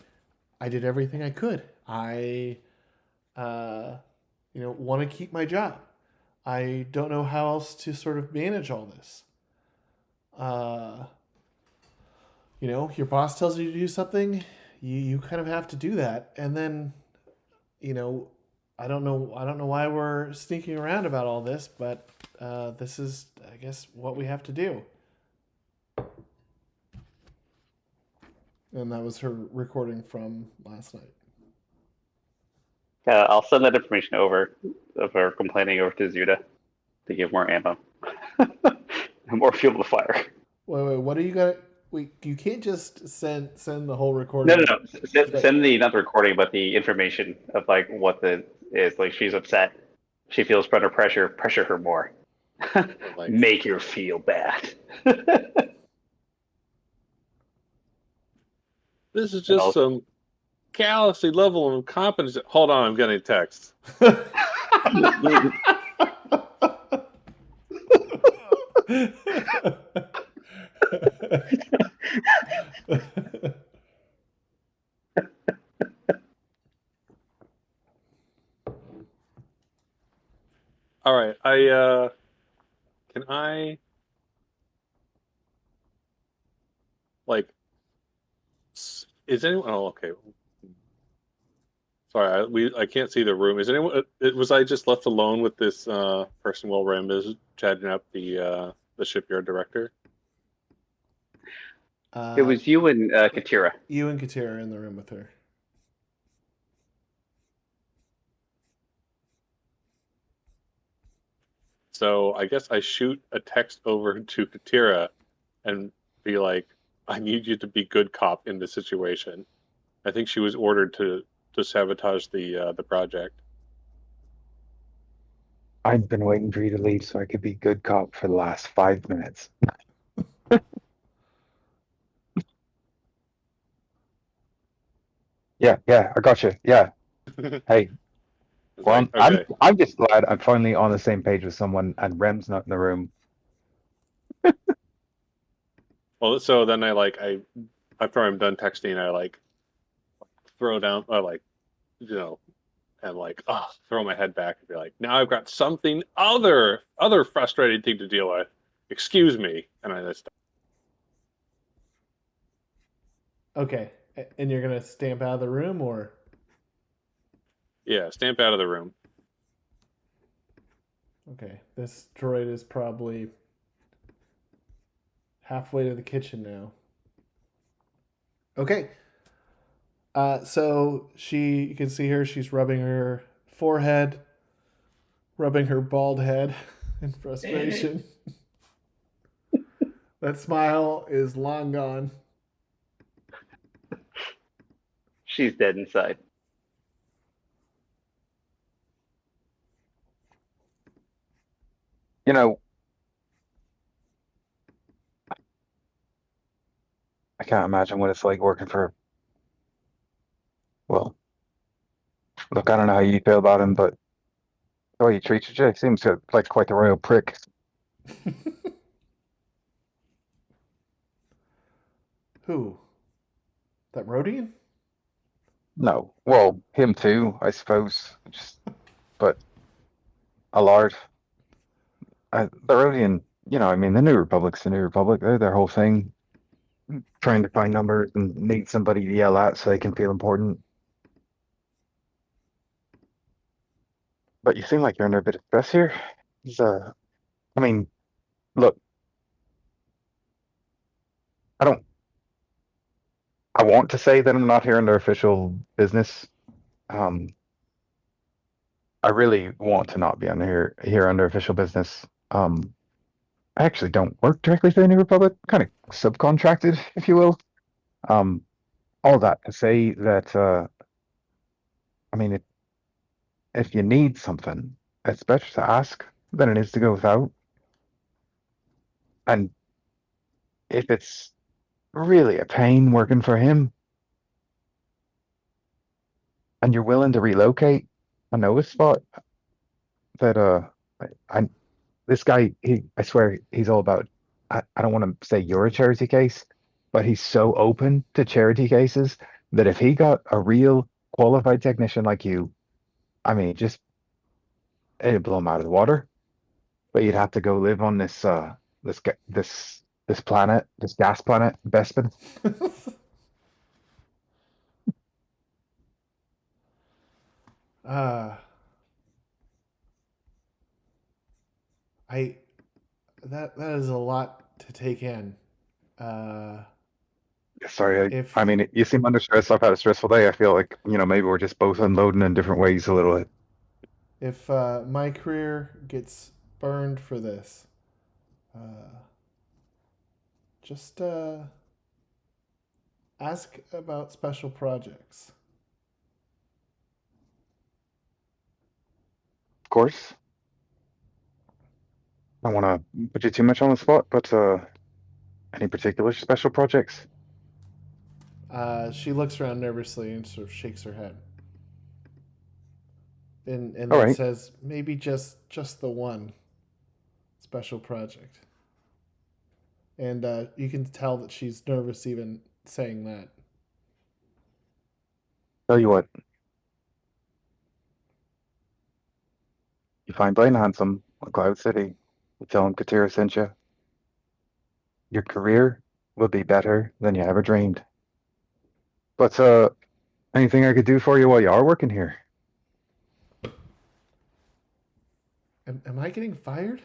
A: I did everything I could. I want to keep my job. I don't know how else to sort of manage all this. Your boss tells you to do something, you kind of have to do that, and then, I don't know why we're sneaking around about all this, but this is, I guess, what we have to do. And that was her recording from last night.
F: I'll send that information over of her complaining over to Zuda to give more ammo. More fuel to fire.
A: Wait, what do you got? Wait, you can't just send the whole recording.
F: No. Send the not the recording, but the information of like what the is. Like she's upset. She feels under pressure. Pressure her more.
D: Like,
F: Make her feel bad.
D: this is just some galaxy level of incompetence. Hold on, I'm getting a text. All right, can I like is anyone? Oh, okay. Sorry, I can't see the room. Is anyone? Was I just left alone with this person while Ram is chatting up the shipyard director?
F: It was you and Katira.
A: You and Katira are in the room with her.
D: So I guess I shoot a text over to Katira and be like, I need you to be good cop in this situation. I think she was ordered to sabotage the project.
E: I've been waiting for you to leave so I could be good cop for the last 5 minutes. Yeah, I got you. Yeah. Hey,
D: It's
E: well,
D: like, okay.
E: I'm just glad I'm finally on the same page with someone and Rem's not in the room.
D: Well, so then I after I'm done texting, I throw down, and throw my head back and be like, now I've got something other frustrating thing to deal with. Excuse me, and I just
A: Okay, and you're gonna stamp out of the room, or
D: stamp out of the room.
A: okay, this droid is probably halfway to the kitchen now. Okay. So you can see her. She's rubbing her forehead, rubbing her bald head in frustration. That smile is long gone.
F: She's dead inside.
E: You know, I can't imagine what it's like working for. Well, look, I don't know how you feel about him, but the way he treats you, he seems like quite the royal prick.
A: Who? That Rhodian?
E: No, well, him too, I suppose. But Alard, the Rhodian, I mean, the New Republic's the New Republic. They're their whole thing, trying to find numbers and need somebody to yell at so they can feel important. But you seem like you're under a bit of stress here. I mean, look, I don't. I want to say that I'm not here under official business. Um, I really want to not be here under official business. I actually don't work directly for the New Republic, kind of subcontracted, if you will. Um, all that to say that I mean, if you need something, it's better to ask than it is to go without. And if it's really a pain working for him, and you're willing to relocate, I know a spot that I this guy, I swear he's all about. I don't want to say you're a charity case, but he's so open to charity cases that if he got a real qualified technician like you, I mean, just it'd blow him out of the water. But you'd have to go live on this planet, this gas planet, Bespin.
A: uh, I that is a lot to take in.
E: Sorry,
A: If
E: I mean, you seem under stress. I've had a stressful day. I feel like, maybe we're just both unloading in different ways a little bit.
A: if my career gets burned for this, just ask about special projects.
E: Of course, I don't want to put you too much on the spot, but any particular special projects?
A: She looks around nervously and sort of shakes her head, and
E: All
A: then
E: right.
A: says, "Maybe just the one special project." And you can tell that she's nervous even saying that.
E: Tell you what, you find Blaine Handsome on Cloud City. You tell him Katira sent you. Your career will be better than you ever dreamed. But anything I could do for you while you are working here?
A: Am I getting fired?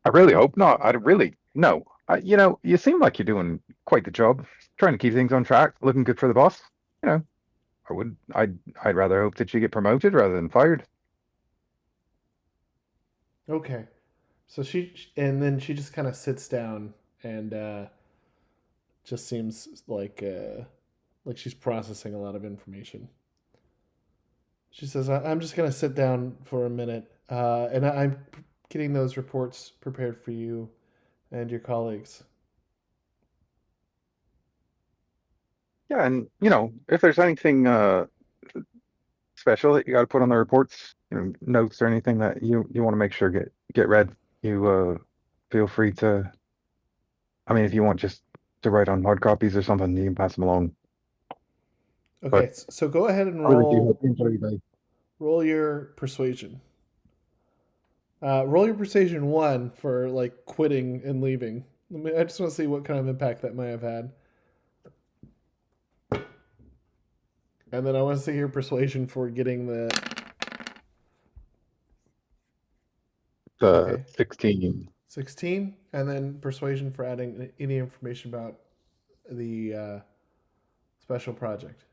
E: I really hope not. I really no. You seem like you're doing quite the job, trying to keep things on track, looking good for the boss. You know, I'd rather hope that you get promoted rather than fired.
A: Okay. So and then she just kind of sits down and just seems like she's processing a lot of information. She says, I'm just going to sit down for a minute, and I'm getting those reports prepared for you and your colleagues.
E: Yeah, and if there's anything special that you got to put on the reports, notes or anything that you want to make sure get read, you feel free to. I mean, if you want just to write on hard copies or something, you can pass them along.
A: Okay,
E: But
A: so go ahead and
E: I really do hope you enjoy your day.
A: roll your persuasion. Roll your persuasion 1 for like quitting and leaving. I just want to see what kind of impact that might have had. And then I want to see your persuasion for getting the. Okay.
E: 16.
A: 16, and then persuasion for adding any information about the special project.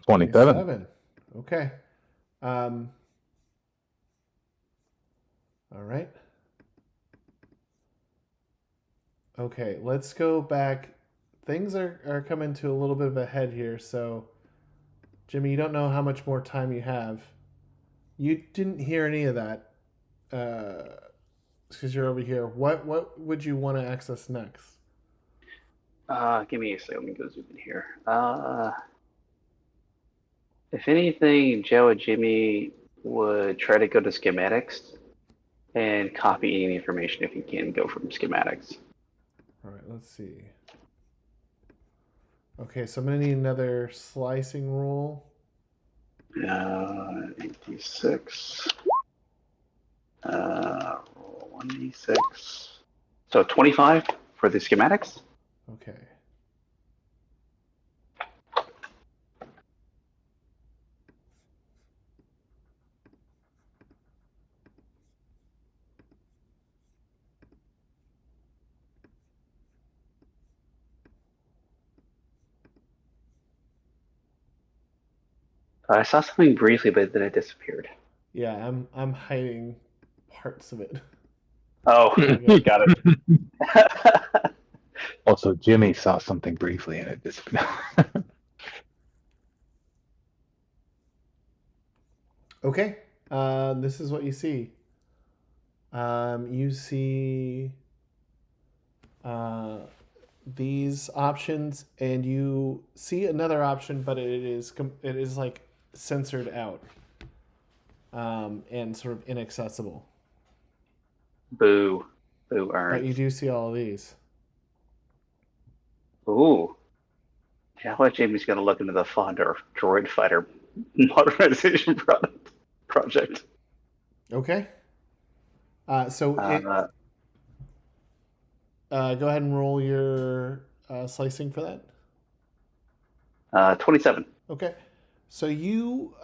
E: 27.
A: Okay. All right. Okay, let's go back. Things are coming to a little bit of a head here. So, Jimmy, you don't know how much more time you have. You didn't hear any of that because you're over here. What would you want to access next?
F: Give me a second. Let me go zoom in here. If anything, Joe and Jimmy would try to go to schematics and copy any information if you can go from schematics.
A: All right, let's see. Okay, so I'm going to need another slicing roll.
F: 86. Roll 1d6. So 25 for the schematics.
A: Okay.
F: I saw something briefly, but then it disappeared.
A: Yeah, I'm hiding parts of it.
F: Oh, got it.
E: Also, Jimmy saw something briefly and it disappeared.
A: Okay. This is what you see. You see these options, and you see another option, but it is like censored out and sort of inaccessible.
F: Boo. Boo
A: But you
F: earns.
A: do see all of these.
F: Ooh. Jawa Jamie's going to look into the Fondor droid fighter modernization project.
A: Okay. So
F: Uh,
A: go ahead and roll your slicing for that.
F: 27.
A: Okay. So you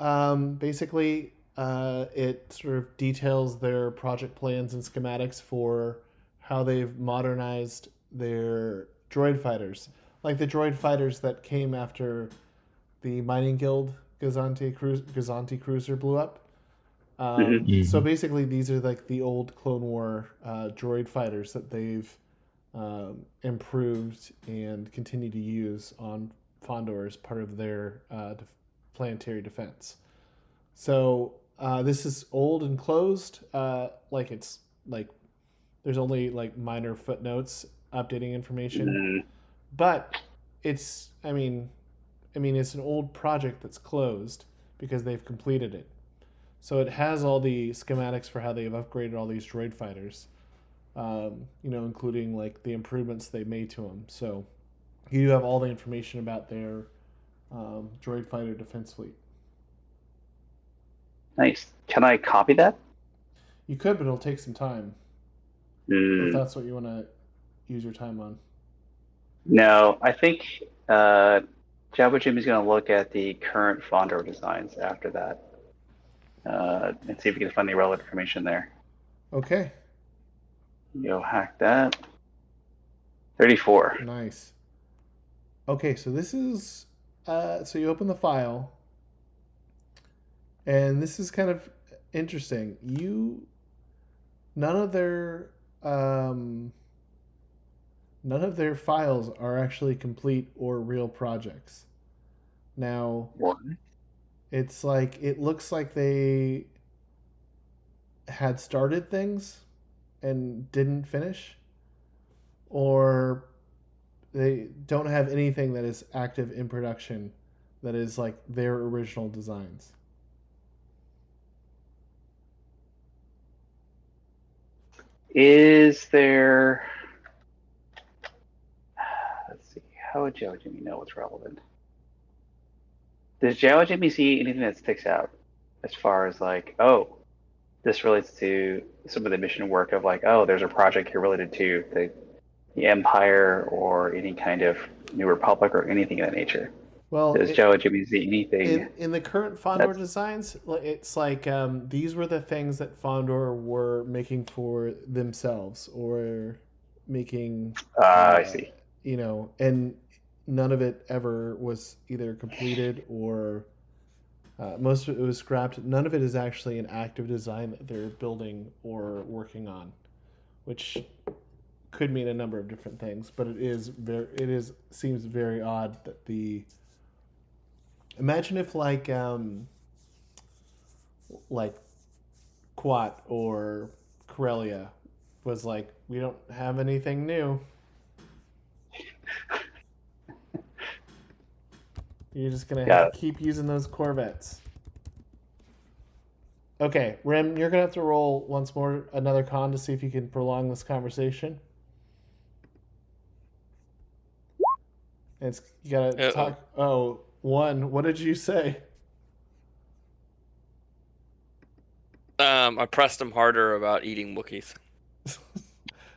A: basically it sort of details their project plans and schematics for how they've modernized their droid fighters, like the droid fighters that came after the mining guild Gazanti cruiser blew up. So basically, these are like the old Clone War droid fighters that they've improved and continue to use on Fondor as part of their planetary defense. So this is old and closed. Like it's like there's only like minor footnotes updating information, but it's I mean it's an old project that's closed because they've completed it. So it has all the schematics for how they've upgraded all these droid fighters, including like the improvements they made to them. So you have all the information about their droid fighter defense fleet.
F: Nice. Can I copy that?
A: You could, but it'll take some time. If that's what you want to use your time on.
F: No, I think Jabba Jimmy's going to look at the current Fondor designs after that and see if we can find the relevant information there.
A: Okay.
F: Yo, hack that. 34.
A: Nice. Okay, so this is so you open the file, And this is kind of interesting. None of their none of their files are actually complete or real projects. Now,
E: What?
A: it's like it looks like they had started things and didn't finish, or they don't have anything that is active in production that is like their original designs.
F: Is there? Let's see. How would Jawa Jimmy know what's relevant? Does Jawa Jimmy see anything that sticks out as far as like, oh, this relates to some of the mission work of like, oh, there's a project here related to the Empire or any kind of New Republic or anything of that nature?
A: Well,
F: Does Jawa Jimmy see anything?
A: in the current Fondor
F: That's-
A: designs, it's like these were the things that Fondor were making for themselves or making.
F: I see.
A: You know, and none of it ever was either completed or most of it was scrapped. None of it is actually an active design that they're building or working on, which could mean a number of different things. But it seems very odd that the. Imagine if like Quat or Corellia was like, we don't have anything new. You're just gonna have to keep using those Corvettes. Okay, Rem, you're gonna have to roll once more another con to see if you can prolong this conversation. You gotta talk. Oh, one. What did you say?
C: I pressed him harder about eating Wookiees.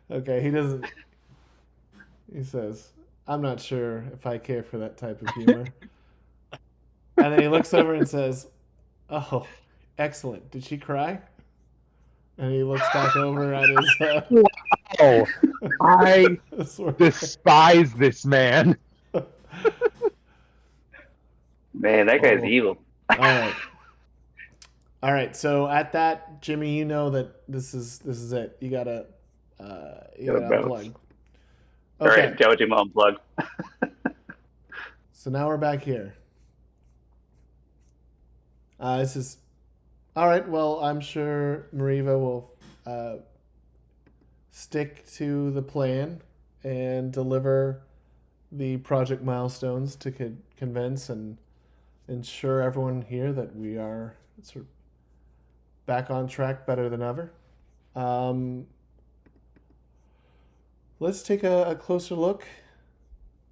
A: Okay, he doesn't. He says, "I'm not sure if I care for that type of humor." And then he looks over and says, "Oh, excellent. Did she cry?" And he looks back over at his.
E: Oh, I despise this man.
F: Man, that guy's evil.
A: All right. So at that, Jimmy, you know that this is it. You gotta unplug.
F: All right, Jawa Jimmy unplug.
A: So now we're back here. This is all right. Well, I'm sure Mariva will stick to the plan and deliver the project milestones to convince and ensure everyone here that we are sort of back on track better than ever. Let's take a closer look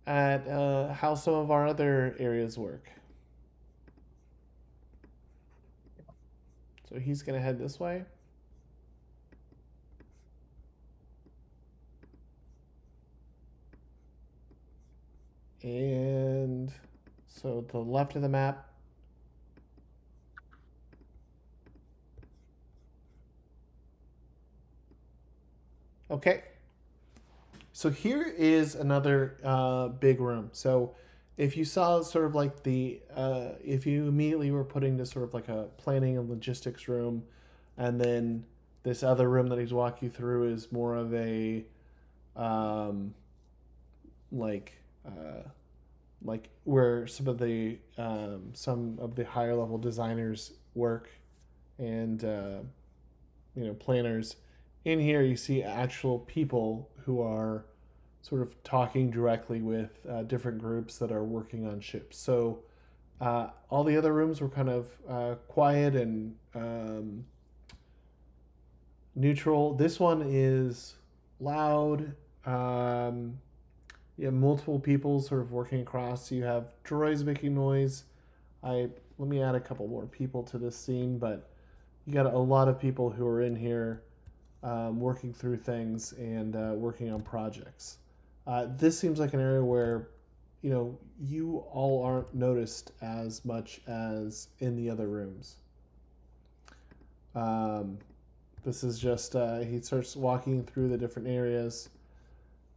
A: at how some of our other areas work. So he's going to head this way. And so the left of the map. Okay. So here is another big room. So if you saw sort of like if you immediately were putting this sort of like a planning and logistics room, and then this other room that he's walking you through is more of a like where some of the higher level designers work and planners. In here you see actual people who are sort of talking directly with different groups that are working on ships. So all the other rooms were kind of quiet and neutral. This one is loud. You have multiple people sort of working across. You have droids making noise. Let me add a couple more people to this scene, but you got a lot of people who are in here working through things and working on projects. This seems like an area where, you all aren't noticed as much as in the other rooms. This is just, he starts walking through the different areas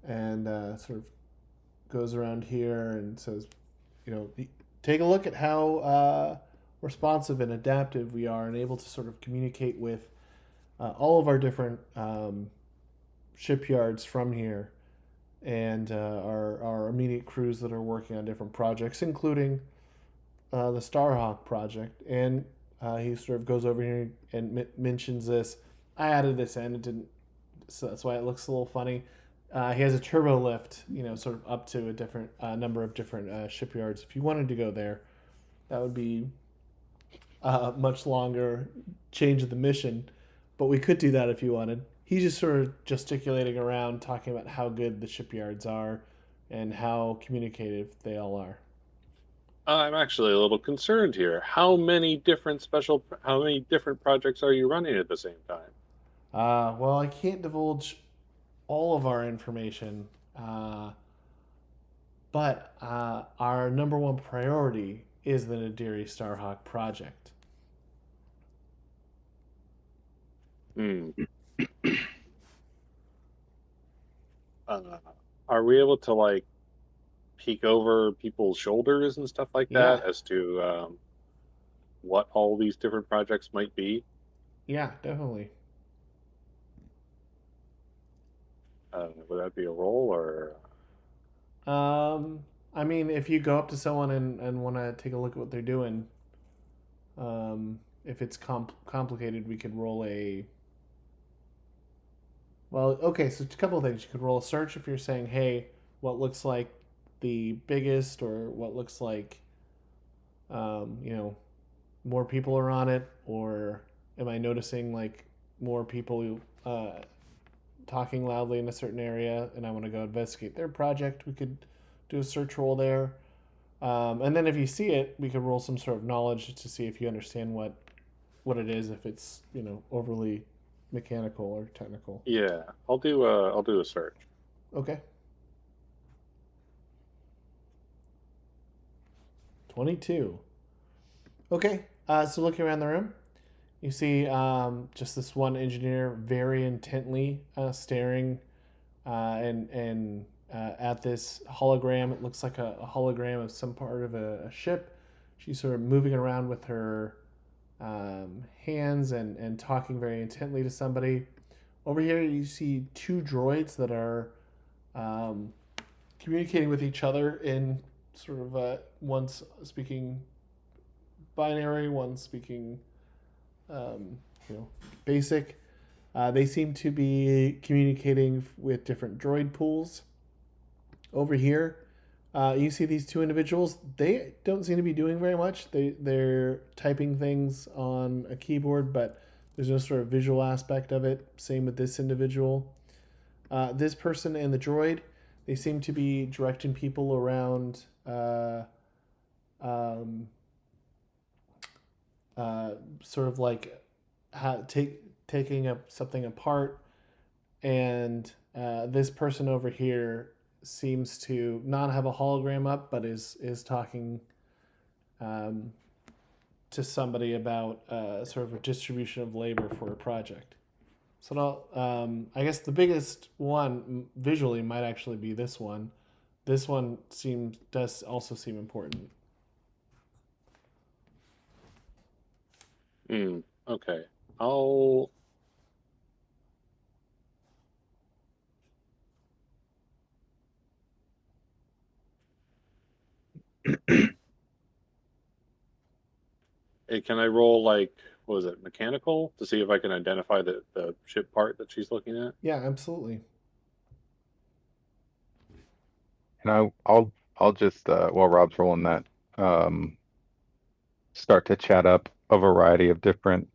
A: and sort of goes around here and says, take a look at how responsive and adaptive we are, and able to sort of communicate with all of our different shipyards from here, and our immediate crews that are working on different projects, including the Starhawk project. And he sort of goes over here and mentions this. I added this in. It didn't, so that's why it looks a little funny. He has a turbo lift, sort of up to a different number of different shipyards. If you wanted to go there, that would be much longer change of the mission, but we could do that if you wanted. He's just sort of gesticulating around, talking about how good the shipyards are and how communicative they all are.
D: I'm actually a little concerned here. How many different projects are you running at the same time?
A: Well, I can't divulge all of our information, but our number one priority is the Nadiri Starhawk project.
D: Hmm. Are we able to like peek over people's shoulders and stuff like that as to what all these different projects might be?
A: Yeah, definitely.
D: Would that be a roll or?
A: I mean, if you go up to someone and want to take a look at what they're doing, if it's complicated, we could roll a. Well, okay, so a couple of things. You could roll a search if you're saying, hey, what looks like the biggest, or what looks like, more people are on it, or am I noticing like more people talking loudly in a certain area, and I want to go investigate their project? We could do a search roll there. And then if you see it, we could roll some sort of knowledge to see if you understand what it is, if it's overly mechanical or technical.
D: Yeah, I'll do a search.
A: Okay. 22. Okay. So looking around the room, you see just this one engineer very intently staring and at this hologram. It looks like a hologram of some part of a ship. She's sort of moving around with her hands and talking very intently to somebody. Over here, you see two droids that are communicating with each other in sort of one's speaking binary, one's speaking basic. They seem to be communicating with different droid pools. Over here, you see these two individuals. They don't seem to be doing very much. They're typing things on a keyboard, but there's no sort of visual aspect of it. Same with this individual. This person and the droid, they seem to be directing people around sort of like taking something apart. And this person over here seems to not have a hologram up, but is talking to somebody about sort of a distribution of labor for a project. So I guess the biggest one visually might actually be this one. This one does also seem important.
D: Okay. I'll. Hey, can I roll like, what was it, mechanical, to see if I can identify the ship part that she's looking at?
A: Yeah, absolutely.
E: And I'll just while Rob's rolling that, start to chat up a variety of different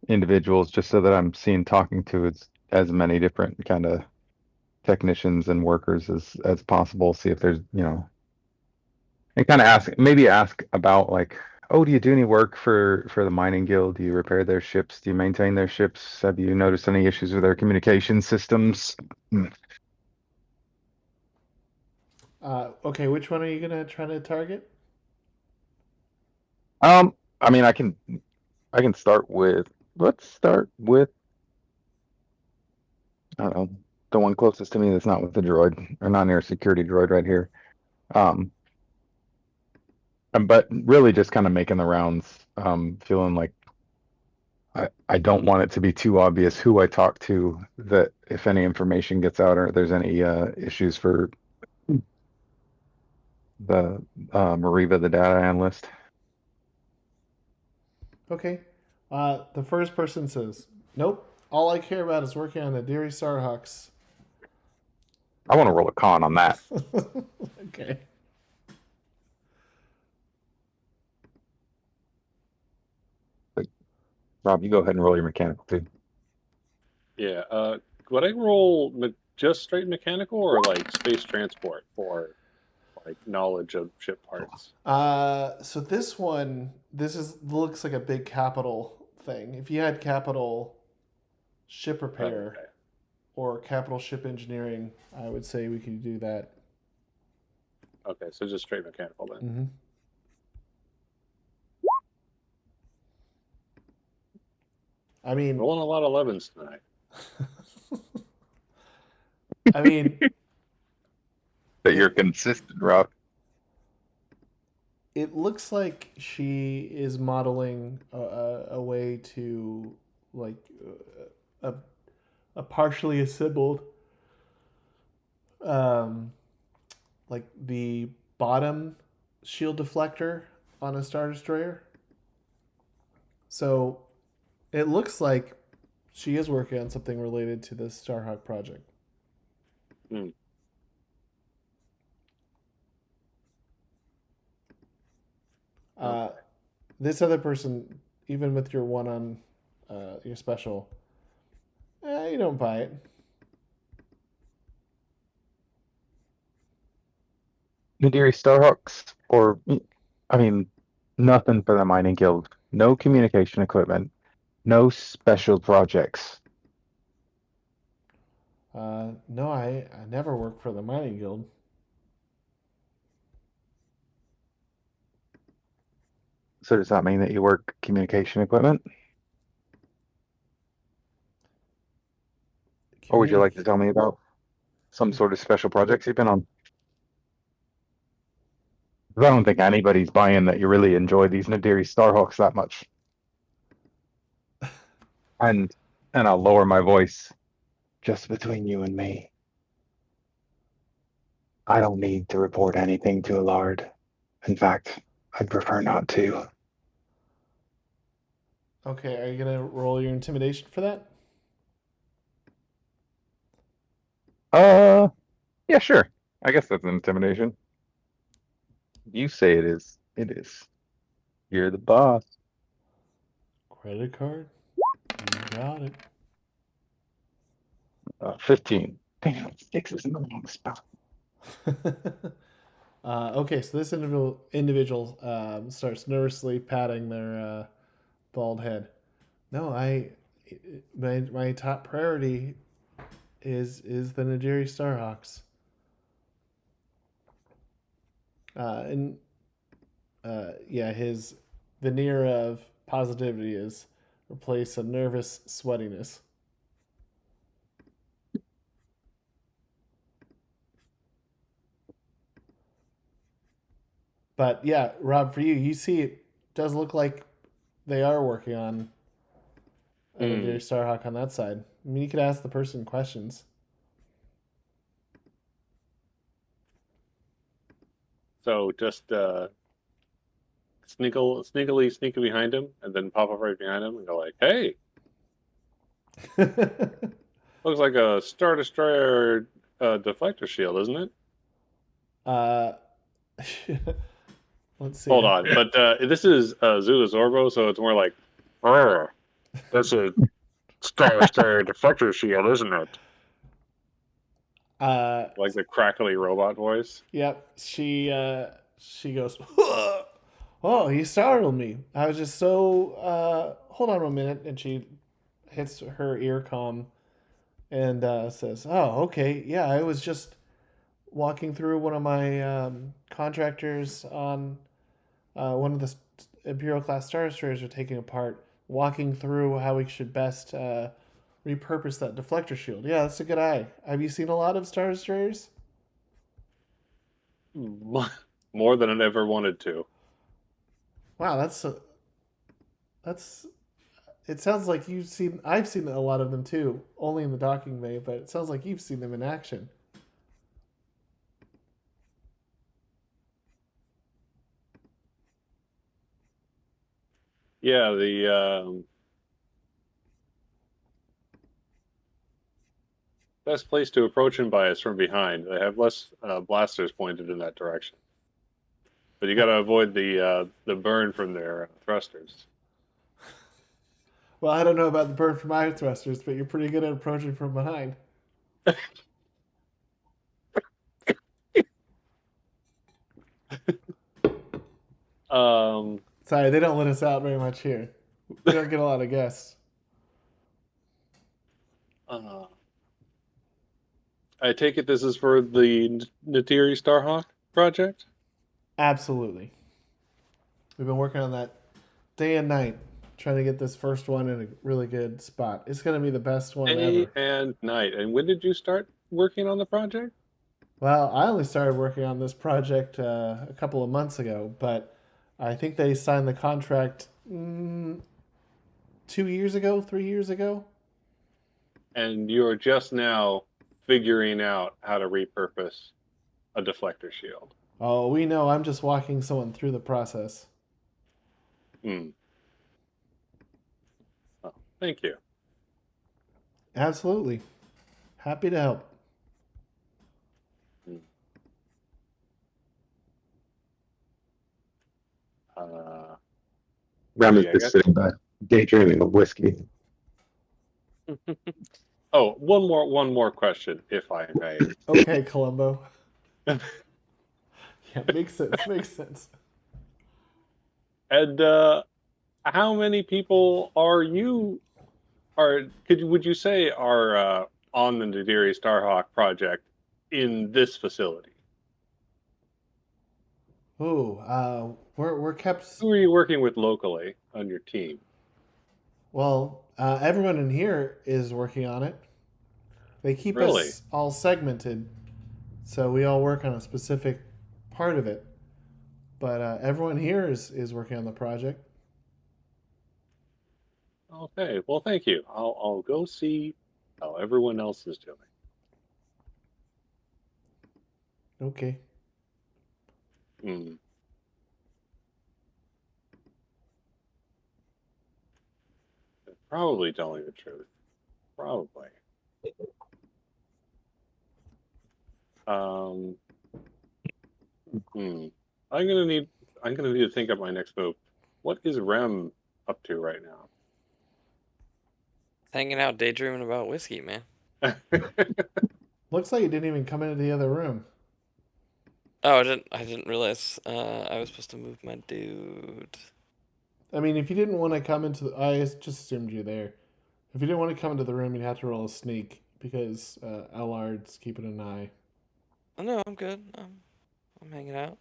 E: individuals, just so that I'm seeing talking to as many different kind of technicians and workers as possible. See if there's and kind of ask about like, oh, do you do any work for the mining guild? Do you repair their ships? Do you maintain their ships? Have you noticed any issues with their communication systems?
A: Okay, which one are you gonna try to target?
E: I mean, I can start with. Let's start with, I don't know, the one closest to me that's not with the droid, or not near a security droid right here. But really just kind of making the rounds, feeling like I don't want it to be too obvious who I talk to, that if any information gets out or there's any issues for the Mariva, the data analyst.
A: Okay. The first person says, "Nope. All I care about is working on the Nadiri Starhawks."
E: I want to roll a con on that.
A: Okay.
E: Rob, you go ahead and roll your mechanical too.
D: Yeah. Would I roll just straight mechanical or like space transport for like knowledge of ship parts?
A: So this one, looks like a big capital thing. If you had capital ship repair
D: Okay.
A: or capital ship engineering, I would say we could do that.
D: Okay, so just straight mechanical then.
A: Mm-hmm. I mean,
D: Rolling a lot of 11s tonight.
A: I mean,
E: That you're consistent, Rob.
A: it looks like she is modeling a way to like a partially assembled like the bottom shield deflector on a Star Destroyer. So it looks like she is working on something related to the Starhawk project.
D: Hmm.
A: This other person, even with your one on your special, you don't buy it.
E: Nadiri Starhawks, or I mean, nothing for the mining guild. No communication equipment. No special projects.
A: No, I never worked for the mining guild.
E: So does that mean that you work communication equipment? Or would you like to tell me about some sort of special projects you've been on? 'Cause I don't think anybody's buying that you really enjoy these Nadiri Starhawks that much. And I'll lower my voice. Just between you and me. I don't need to report anything to Alard. In fact, I'd prefer not to.
A: Okay, are you gonna roll your intimidation for that?
E: Yeah, sure. I guess that's an intimidation. You say it is. It is. You're the boss.
A: Credit card? You got it.
E: 15. Damn, 6 is in the wrong spot.
A: Okay, so this individual starts nervously patting their bald head. No, my top priority is the Nadiri Starhawks. And yeah, his veneer of positivity is replaced a nervous sweatiness. But yeah, Rob, for you, you see it does look like they are working on a Nadiri Starhawk on that side. I mean, you could ask the person questions.
D: So just sneakily sneak behind him and then pop up right behind him and go like, "Hey, looks like a Star Destroyer deflector shield, isn't it?"
A: uh, let's see.
D: Hold on, but this is Zuda Zorbo, so it's more like, "Oh, that's a Star Destroyer deflector shield, isn't it?" Like the crackly robot voice.
A: Yep. She goes, "Oh, he startled me. I was just so hold on a minute." And she hits her ear comm and says, "Oh, okay. Yeah, I was just walking through one of my contractors on one of the Imperial class Star Destroyers are taking apart, walking through how we should best repurpose that deflector shield. Yeah, that's a good eye. Have you seen a lot of Star Destroyers?"
D: More than it ever wanted to.
A: Wow, that's. It sounds like you've seen. I've seen a lot of them too, only in the docking bay. But it sounds like you've seen them in action.
D: Yeah, the best place to approach him by is from behind. They have less blasters pointed in that direction, but you got to avoid the burn from their thrusters.
A: Well, I don't know about the burn from my thrusters, but you're pretty good at approaching from behind.
D: Um,
A: Sorry, they don't let us out very much here. We don't get a lot of guests.
D: uh, I take it this is for the Nadiri Starhawk project?
A: Absolutely. We've been working on that day and night, trying to get this first one in a really good spot. It's going to be the best one
D: Day
A: ever.
D: and night. And when did you start working on the project?
A: Well, I only started working on this project a couple of months ago, but I think they signed the contract 2 years ago, 3 years ago.
D: And you're just now figuring out how to repurpose a deflector shield.
A: Oh, we know. I'm just walking someone through the process.
D: Hmm. Oh, thank you.
A: Absolutely. Happy to help.
E: Ram is
D: Yeah, I
E: just
D: guess.
E: sitting back, daydreaming of whiskey.
D: Oh, one more question, if I may.
A: Okay, Columbo. Yeah, makes sense. Makes sense.
D: And how many people would you say are on the Nadiri Starhawk project in this facility?
A: Oh, we're kept.
D: Who are you working with locally on your team?
A: Well, everyone in here is working on it. They keep
D: Really?
A: us all segmented, so we all work on a specific part of it. But everyone here is working on the project.
D: Okay. Well, thank you. I'll go see how everyone else is doing.
A: Okay.
D: Hmm. Probably telling the truth. Probably. Um. Hmm. I'm gonna need to think up my next move. What is Rem up to right
C: Hanging out, daydreaming about whiskey, man.
D: now?
A: Looks like you didn't even come into the other room.
C: Oh, I didn't realize I was supposed to move my dude.
A: I mean, if you didn't want to come into I just assumed you're there. If you didn't want to come into the room, you'd have to roll a sneak because Allard's keeping an eye.
C: Oh no, I'm good. I'm hanging out.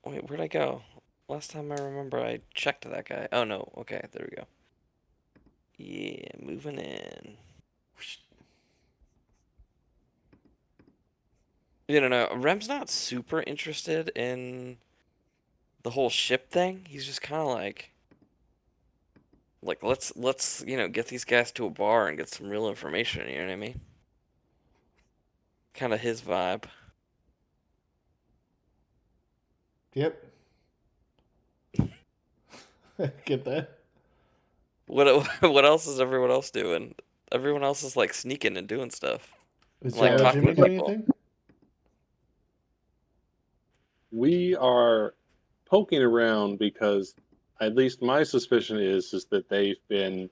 C: Wait, where'd I go? Last time I remember, I checked that guy. Oh no, okay, there we go. Yeah, moving in. You don't know, Rem's not super interested in the whole ship thing. He's just kind of like let's get these guys to a bar and get some real information. You know what I mean? Kind of his vibe.
A: Yep. Get that?
C: What what else is everyone else doing? Everyone else is like sneaking and doing stuff.
A: Is
C: Like
A: Jawa
C: talking
A: Jimmy
C: to
A: doing
C: people.
A: anything?
D: We are poking around because at least my suspicion is that they've been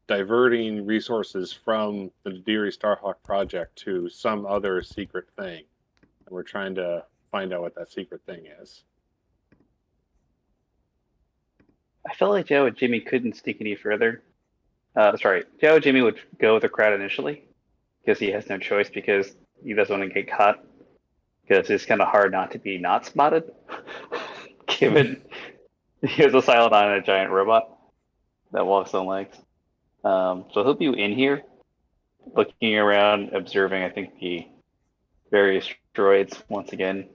D: diverting resources from the Nadiri Starhawk project to some other secret thing. And we're trying to find out what that secret thing is.
F: I felt like Joe and Jimmy couldn't sneak any further. Sorry, Joe and Jimmy would go with the crowd initially because he has no choice because he doesn't want to get caught. Because it's kind of hard not to be not spotted, given he has a silent eye and a giant robot that walks on legs. So he'll be in here, looking around, observing. I think the various droids once again.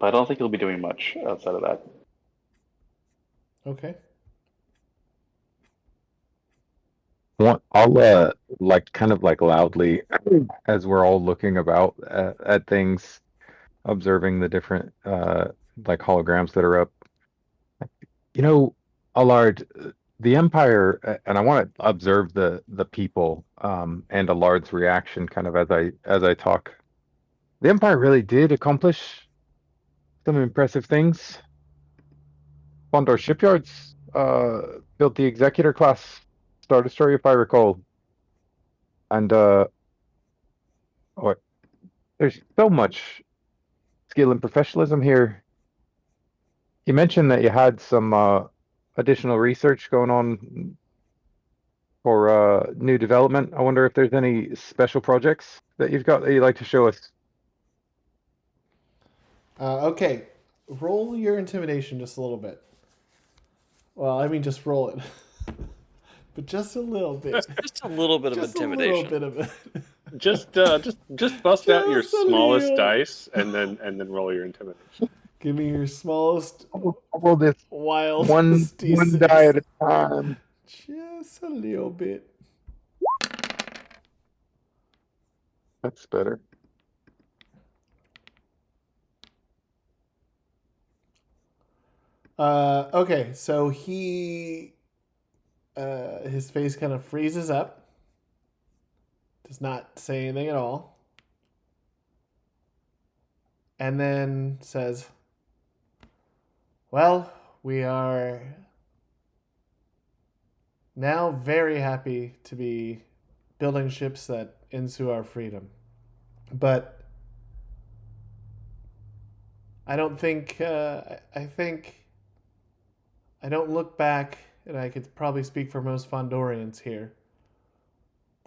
F: But I don't think he'll be doing much outside of that.
A: Okay.
E: I'll like kind of like loudly as we're all looking about at things, observing the different like holograms that are up. You know, Allard, the Empire, and I want to observe the people and Allard's reaction kind of as I talk. The Empire really did accomplish some impressive things. Fondor Shipyards built the Executor class Star Destroyer, if I recall, and oh, there's so much skill and professionalism here. You mentioned that you had some additional research going on for new development. I wonder if there's any special projects that you've got that you'd like to show us.
A: Okay. Roll your intimidation just a little bit. Well, I mean, just roll it. But just a little bit.
C: Just a little bit of
A: Just
C: intimidation.
A: a little bit of it.
D: Just bust out your
A: Just a
D: smallest
A: little.
D: dice and then roll your intimidation.
A: Give me your smallest,
E: I'll roll this
A: wildest
E: one
A: D6.
E: die at a time.
A: Just a little bit.
E: That's better.
A: Okay, so his face kind of freezes up. Does not say anything at all. And then says, well, we are now very happy to be building ships that ensue our freedom. But I don't think, I think, I don't look back, and I could probably speak for most Fondorians here.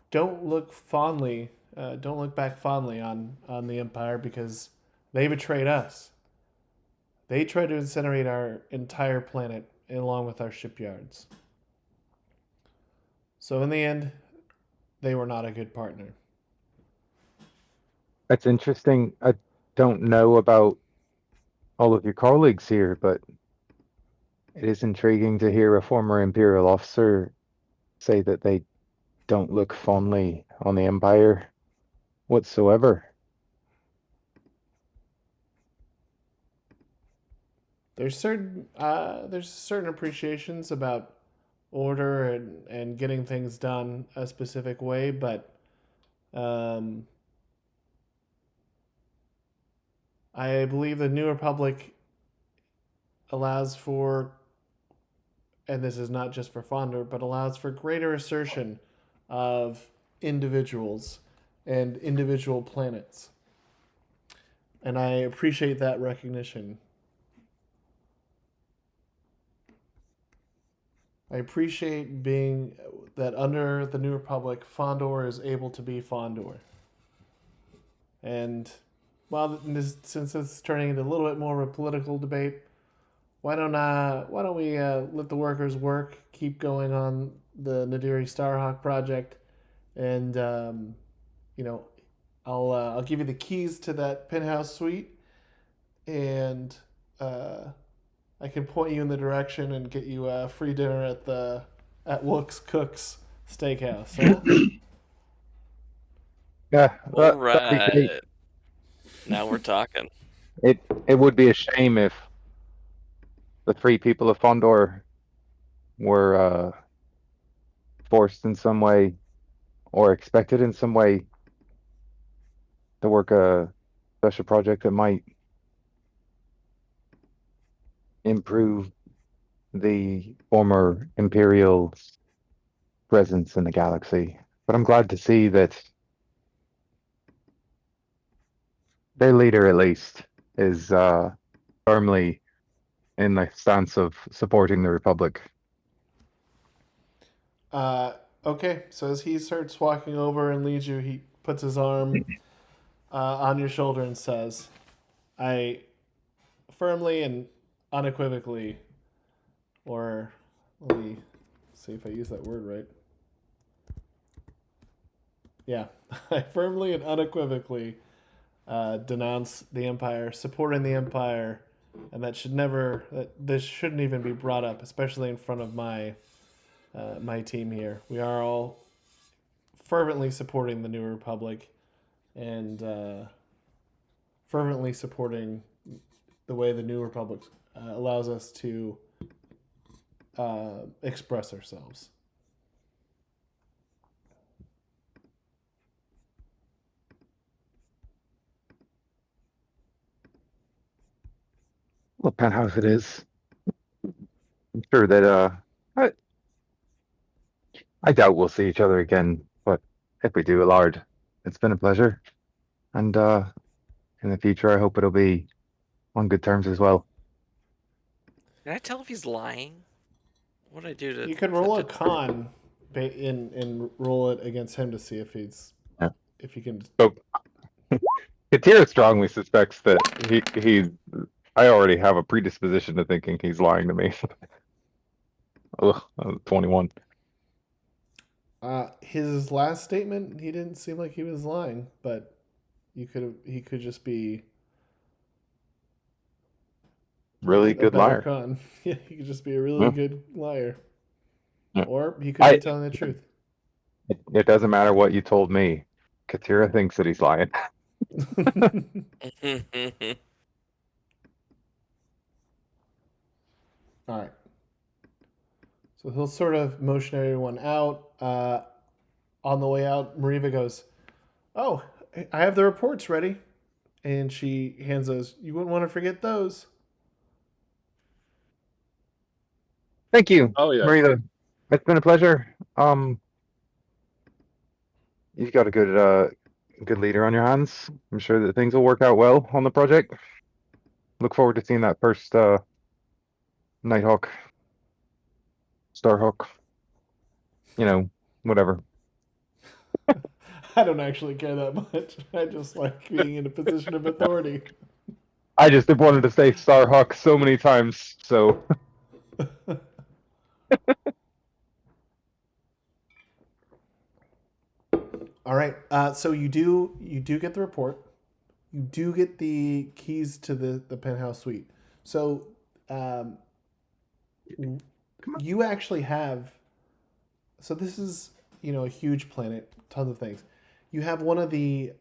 A: Don't look back fondly on the Empire, because they betrayed us. They tried to incinerate our entire planet along with our shipyards. So in the end, they were not a good partner.
E: That's interesting. I don't know about all of your colleagues here, but it is intriguing to hear a former Imperial officer say that they don't look fondly on the Empire whatsoever.
A: There's certain appreciations about order and getting things done a specific way, but I believe the New Republic allows for, and this is not just for Fondor, but allows for greater assertion of individuals and individual planets. And I appreciate that recognition. I appreciate being that under the New Republic, Fondor is able to be Fondor. And since it's turning into a little bit more of a political debate, why don't we let the workers work, keep going on the Nadiri Starhawk project, and I'll give you the keys to that penthouse suite, and I can point you in the direction and get you a free dinner at Wook's Cook's Steakhouse. Huh?
E: Yeah,
C: All
E: that'd be great.
C: right. Now we're talking.
E: It would be a shame if the free people of Fondor were forced in some way or expected in some way to work a special project that might improve the former Imperial presence in the galaxy. But I'm glad to see that their leader, at least, is firmly in the stance of supporting the Republic.
A: Okay, so as he starts walking over and leads you, he puts his arm on your shoulder and says, I firmly and unequivocally, or let me see if I use that word right. Yeah, I firmly and unequivocally denounce the Empire, supporting the Empire, and this shouldn't even be brought up, especially in front of my team here. We are all fervently supporting the New Republic and fervently supporting the way the New Republic allows us to express ourselves.
E: Well, penthouse it is. I'm sure that I doubt we'll see each other again, but if we do, Alard, it's been a pleasure. And in the future, I hope it'll be on good terms as well.
C: Can I tell if he's lying? What do I do to?
A: You could roll a con and roll it against him to see if
E: Yeah.
A: if you can.
E: So Katira strongly suspects that he's. I already have a predisposition to thinking he's lying to me. Ugh, 21.
A: His last statement, he didn't seem like he was lying, but he could just be
E: Really
A: a
E: good
A: better
E: liar.
A: con. Yeah, he could just be a really
E: Yeah.
A: good liar.
E: Yeah.
A: Or he could be telling the truth.
E: It doesn't matter what you told me. Katira thinks that he's lying.
A: All right. So he'll sort of motion everyone out. On the way out, Mariva goes, "Oh, I have the reports ready," and she hands those. You wouldn't want to forget those.
E: Thank you,
D: Oh yeah.
E: Marita. It's been a pleasure. You've got a good leader on your hands. I'm sure that things will work out well on the project. Look forward to seeing that first Nighthawk, Starhawk. Whatever.
A: I don't actually care that much. I just like being in a position of authority.
E: I just have wanted to say Starhawk so many times, so
A: All right. So you do get the report. You do get the keys to the penthouse suite. So you actually have. So this is a huge planet, tons of things. You have one of the,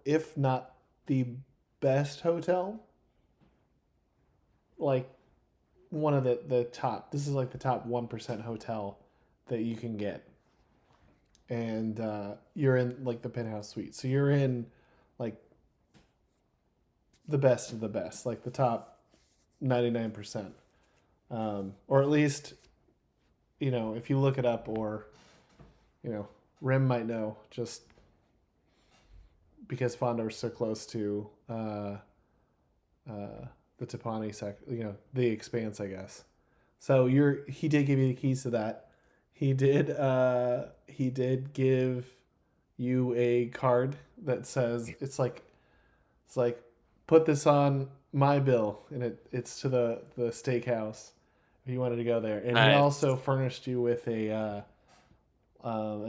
A: if not the best hotel, like one of the top. This is like the top 1% hotel that you can get, and you're in like the penthouse suite. So you're in like the best of the best, like the top 99%, or at least if you look it up, or Rim might know, just because Fondor's so close to the Tapani the Expanse, I guess. So he did give you the keys to that. He did give you a card that says it's like put this on my bill, and it's to the steakhouse if you wanted to go there. And he
C: Nice.
A: also furnished you with a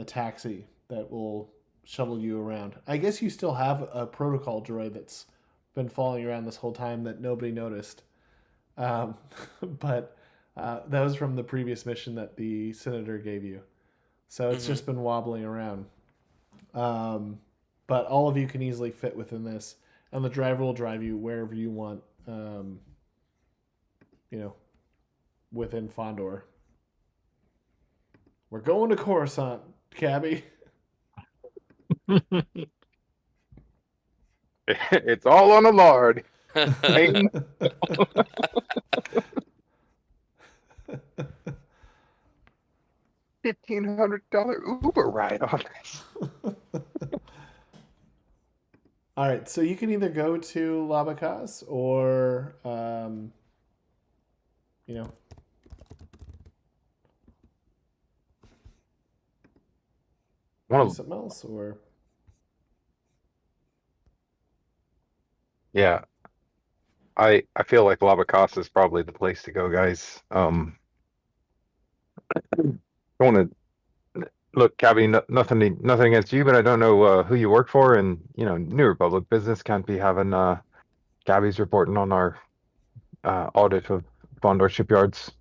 A: taxi that will shuttle you around. I guess you still have a protocol droid that's been following you around this whole time that nobody noticed. But that was from the previous mission that the senator gave you. So it's just been wobbling around. But all of you can easily fit within this, and the driver will drive you wherever you want, within Fondor. We're going to Coruscant, Cabby.
E: it's all on Alard. Payton. $1,500 Uber ride on this.
A: All right, so you can either go to Labacas or, do something else, or
E: Yeah, I feel like Labacasa is probably the place to go, guys. Don't want to look, Cabby, nothing against you, but I don't know who you work for, and New Republic business can't be having Cabby's reporting on our audit of Fondor Shipyards.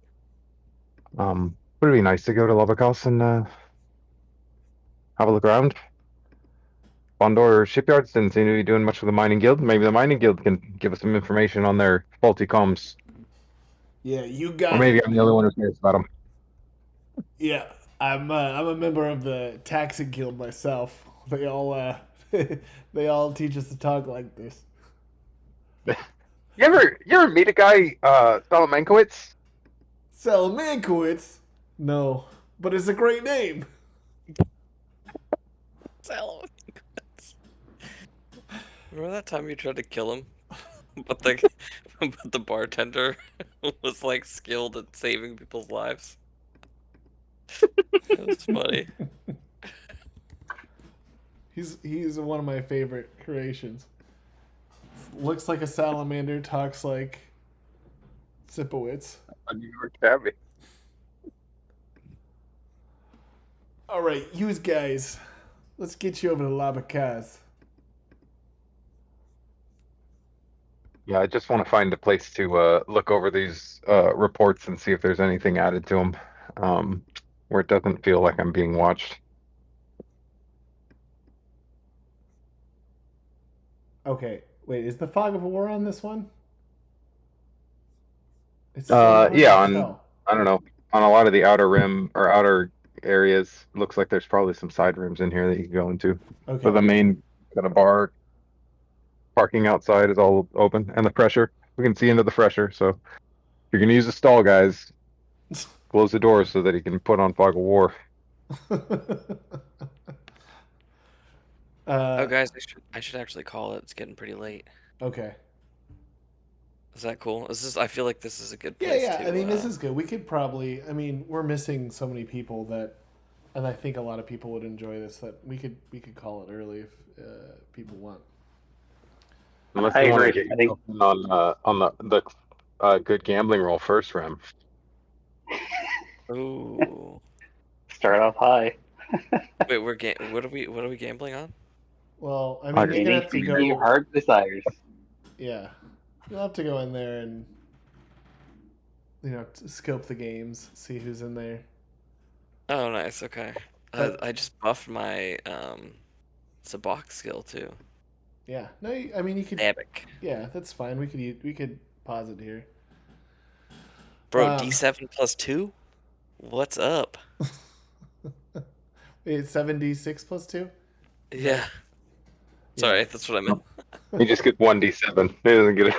E: Would it be nice to go to Lobacos and have a look around? Fondor Shipyards didn't seem to be doing much with the mining guild. Maybe the mining guild can give us some information on their faulty comms.
A: Yeah, you
E: Or
A: got
E: maybe
A: it.
E: I'm the only one who cares about them.
A: Yeah, I'm a member of the taxi guild myself. They all they all teach us to talk like this.
E: You ever meet a guy, Salamankowitz?
A: Salamankowitz? No, but it's a great name.
C: Salad. Remember that time you tried to kill him? But the bartender was like skilled at saving people's lives. It was funny.
A: He's one of my favorite creations. Looks like a salamander, talks like Sipowicz.
E: A New York Cabby.
A: All right, you guys, let's get you over to Labacaz.
E: Yeah, I just want to find a place to look over these reports and see if there's anything added to them, where it doesn't feel like I'm being watched.
A: Okay, wait, is the fog of war on this one? It's
E: Yeah,
A: hard to tell.
E: I don't know, on a lot of the outer rim or outer areas, looks like there's probably some side rooms in here that you can go into.
A: Okay.
E: But the main kind of bar parking outside is all open, and the pressure, we can see into the pressure. So if you're gonna use the stall, guys, close the doors so that he can put on fog of war.
C: Oh, guys, I should actually call it. It's getting pretty late.
A: Okay.
C: Is that cool? I feel like this is a good
A: Yeah,
C: place
A: yeah.
C: to.
A: I mean, this is good. We could probably. I mean, we're missing so many people that, and I think a lot of people would enjoy this. That we could call it early if people want.
E: Unless
F: I
E: you want to
F: agree.
E: get
F: I think
E: on the good gambling roll first, Rem.
C: Ooh.
F: start off high.
C: Wait, what are we gambling on?
A: Well, I mean,
E: Alright.
A: you're gonna have
F: Anything
A: to
F: your
A: go.
F: heart desires.
A: Yeah, you'll have to go in there and scope the games, see who's in there.
C: Oh, nice. Okay.
A: But-
C: I just buffed my Sabak skill too.
A: Yeah. No, I mean you could.
C: Epic.
A: Yeah, that's fine. We could pause it here.
C: Bro, D7 plus 2? What's up?
A: It's 7d6 plus 2.
C: Yeah. Sorry, that's what I meant.
E: He just gets 1d7. He doesn't get it.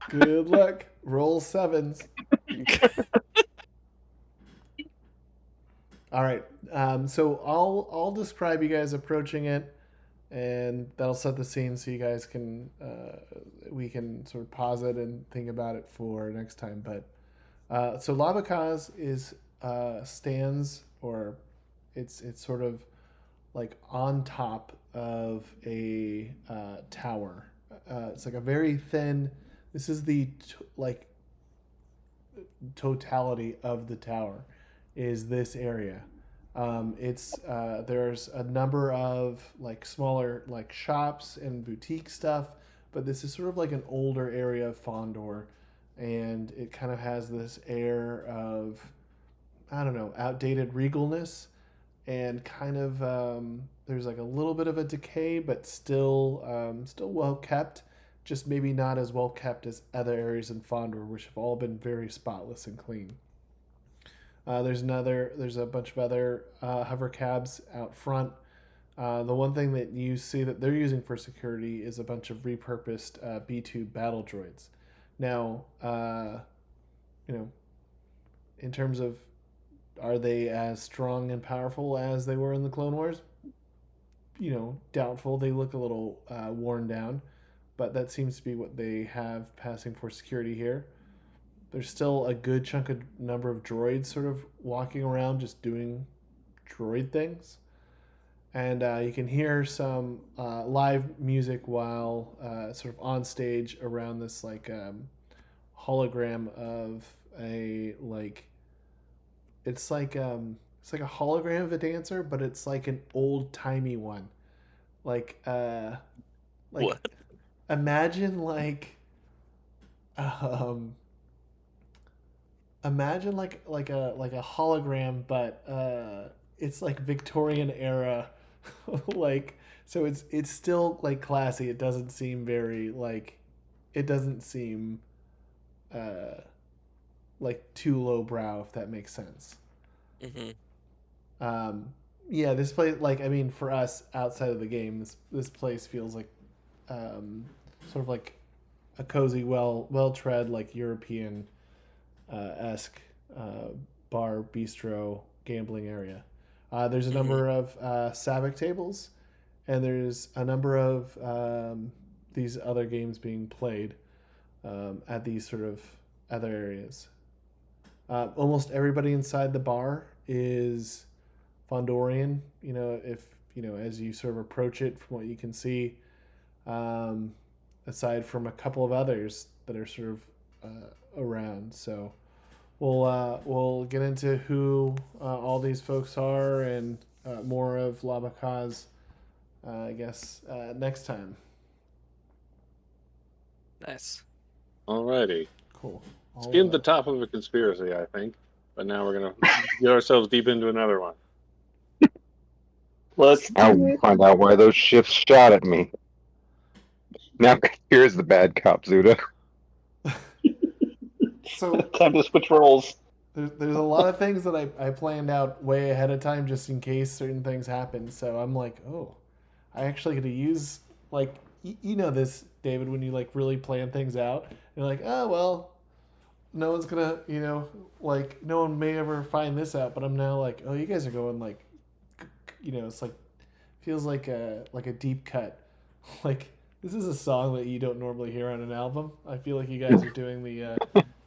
A: Good luck. Roll sevens. All right. So I'll describe you guys approaching it, and that'll set the scene so you guys can we can sort of pause it and think about it for next time. But so Labacaz is stands, or it's sort of like on top of a tower. It's like a very thin. This is the totality of the tower is this area. It's there's a number of like smaller like shops and boutique stuff, but this is sort of like an older area of Fondor, and it kind of has this air of, I don't know, outdated regalness, and kind of there's like a little bit of a decay, but still well kept. Just maybe not as well kept as other areas in Fondor, which have all been very spotless and clean. There's a bunch of other hover cabs out front. The one thing that you see that they're using for security is a bunch of repurposed B2 battle droids. Now, in terms of, are they as strong and powerful as they were in the Clone Wars? Doubtful. They look a little worn down, but that seems to be what they have passing for security here. There's still a good chunk of number of droids sort of walking around just doing droid things. And you can hear some live music while sort of on stage around this like hologram of a like, it's like it's like a hologram of a dancer, but it's like an old timey one. Like
C: What?
A: imagine like um imagine like a hologram, but it's like Victorian era, like so it's still like classy. It doesn't seem very like it doesn't seem uh like too lowbrow, if that makes sense.
C: Hmm.
A: Um, yeah, this place, like I mean, for us outside of the game, this place feels like sort of like a cozy, well tread, like European esque bar, bistro, gambling area. There's a number of Savic tables, and there's a number of these other games being played at these sort of other areas. Almost everybody inside the bar is Fondorian. You know, if you know as you sort of approach it, from what you can see, um, aside from a couple of others that are sort of around. So we'll get into who all these folks are and more of Labaka's, I guess, next time.
C: Nice.
D: Alrighty.
A: Cool.
D: Skimmed the top of a conspiracy, I think, but now we're gonna get ourselves deep into another one.
F: Let's
E: I'll
F: do it.
E: find out why those ships shot at me. Now here's the bad cop, Zuda.
A: So
F: Time to switch roles.
A: there's a lot of things that I planned out way ahead of time just in case certain things happen. So I'm like, oh, I actually get to use like you know this, David, when you like really plan things out. You're like, oh well, no one's gonna like no one may ever find this out. But I'm now like, oh, you guys are going like, it's like feels like a deep cut. Like this is a song that you don't normally hear on an album. I feel like you guys are doing the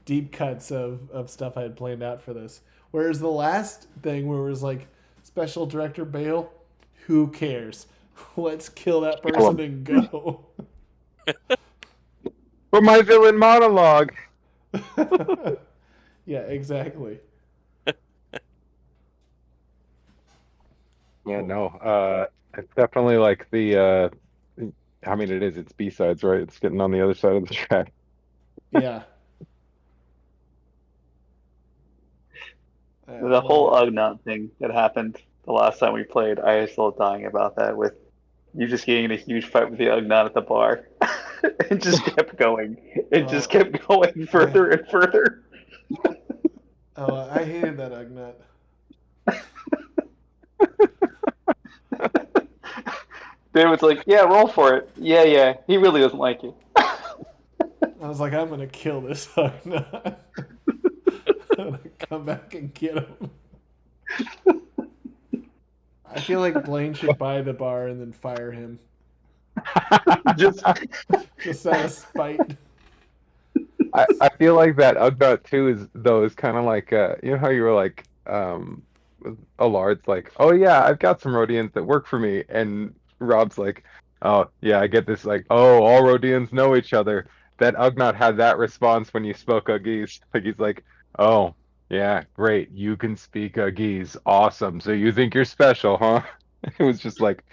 A: deep cuts of stuff I had planned out for this. Whereas the last thing where it was like special director Bale, who cares? Let's kill that person and go.
E: For my villain monologue.
A: Yeah, exactly.
E: Yeah, no. It's definitely like the I mean it's B-sides, right? It's getting on the other side of the track.
A: Yeah.
F: The whole Ugnaught thing that happened the last time we played, I was still dying about that, with you just getting in a huge fight with the Ugnaught at the bar. It just kept going. It just kept going further and further.
A: Oh, I hated that Ugnaught.
F: David's like, yeah, roll for it. Yeah, he really doesn't like you.
A: I was like, I'm gonna kill this Ugnaught. I'm gonna come back and get him. I feel like Blaine should buy the bar and then fire him.
F: Just
A: out of spite.
E: I feel like that Ugnaught too is kind of like you know how you were like Alard's like, oh yeah, I've got some Rhodians that work for me, and Rob's like, oh yeah, I get this, like, oh, all Rhodians know each other. That Ugnaught had that response when you spoke Uggies. Like he's like, oh yeah, great, you can speak Uggies, awesome. So you think you're special, huh? It was just like,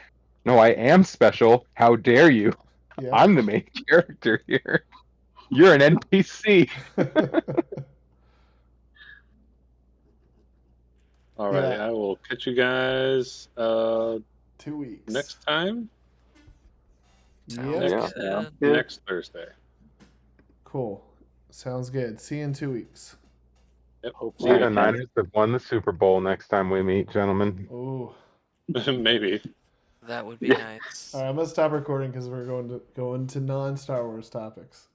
E: no, I am special. How dare you?
A: Yeah.
E: I'm the main character here. You're an NPC.
D: All right,
A: Yeah.
D: I will catch you guys
A: 2 weeks.
D: next time.
A: Yep.
D: Next Thursday.
A: Cool. Sounds good. See you in 2 weeks.
D: Yep.
E: See, the Niners have won the Super Bowl next time we meet, gentlemen.
A: Ooh.
D: Maybe.
C: That would be nice.
A: All right, I'm gonna stop recording because we're going to non-Star Wars topics.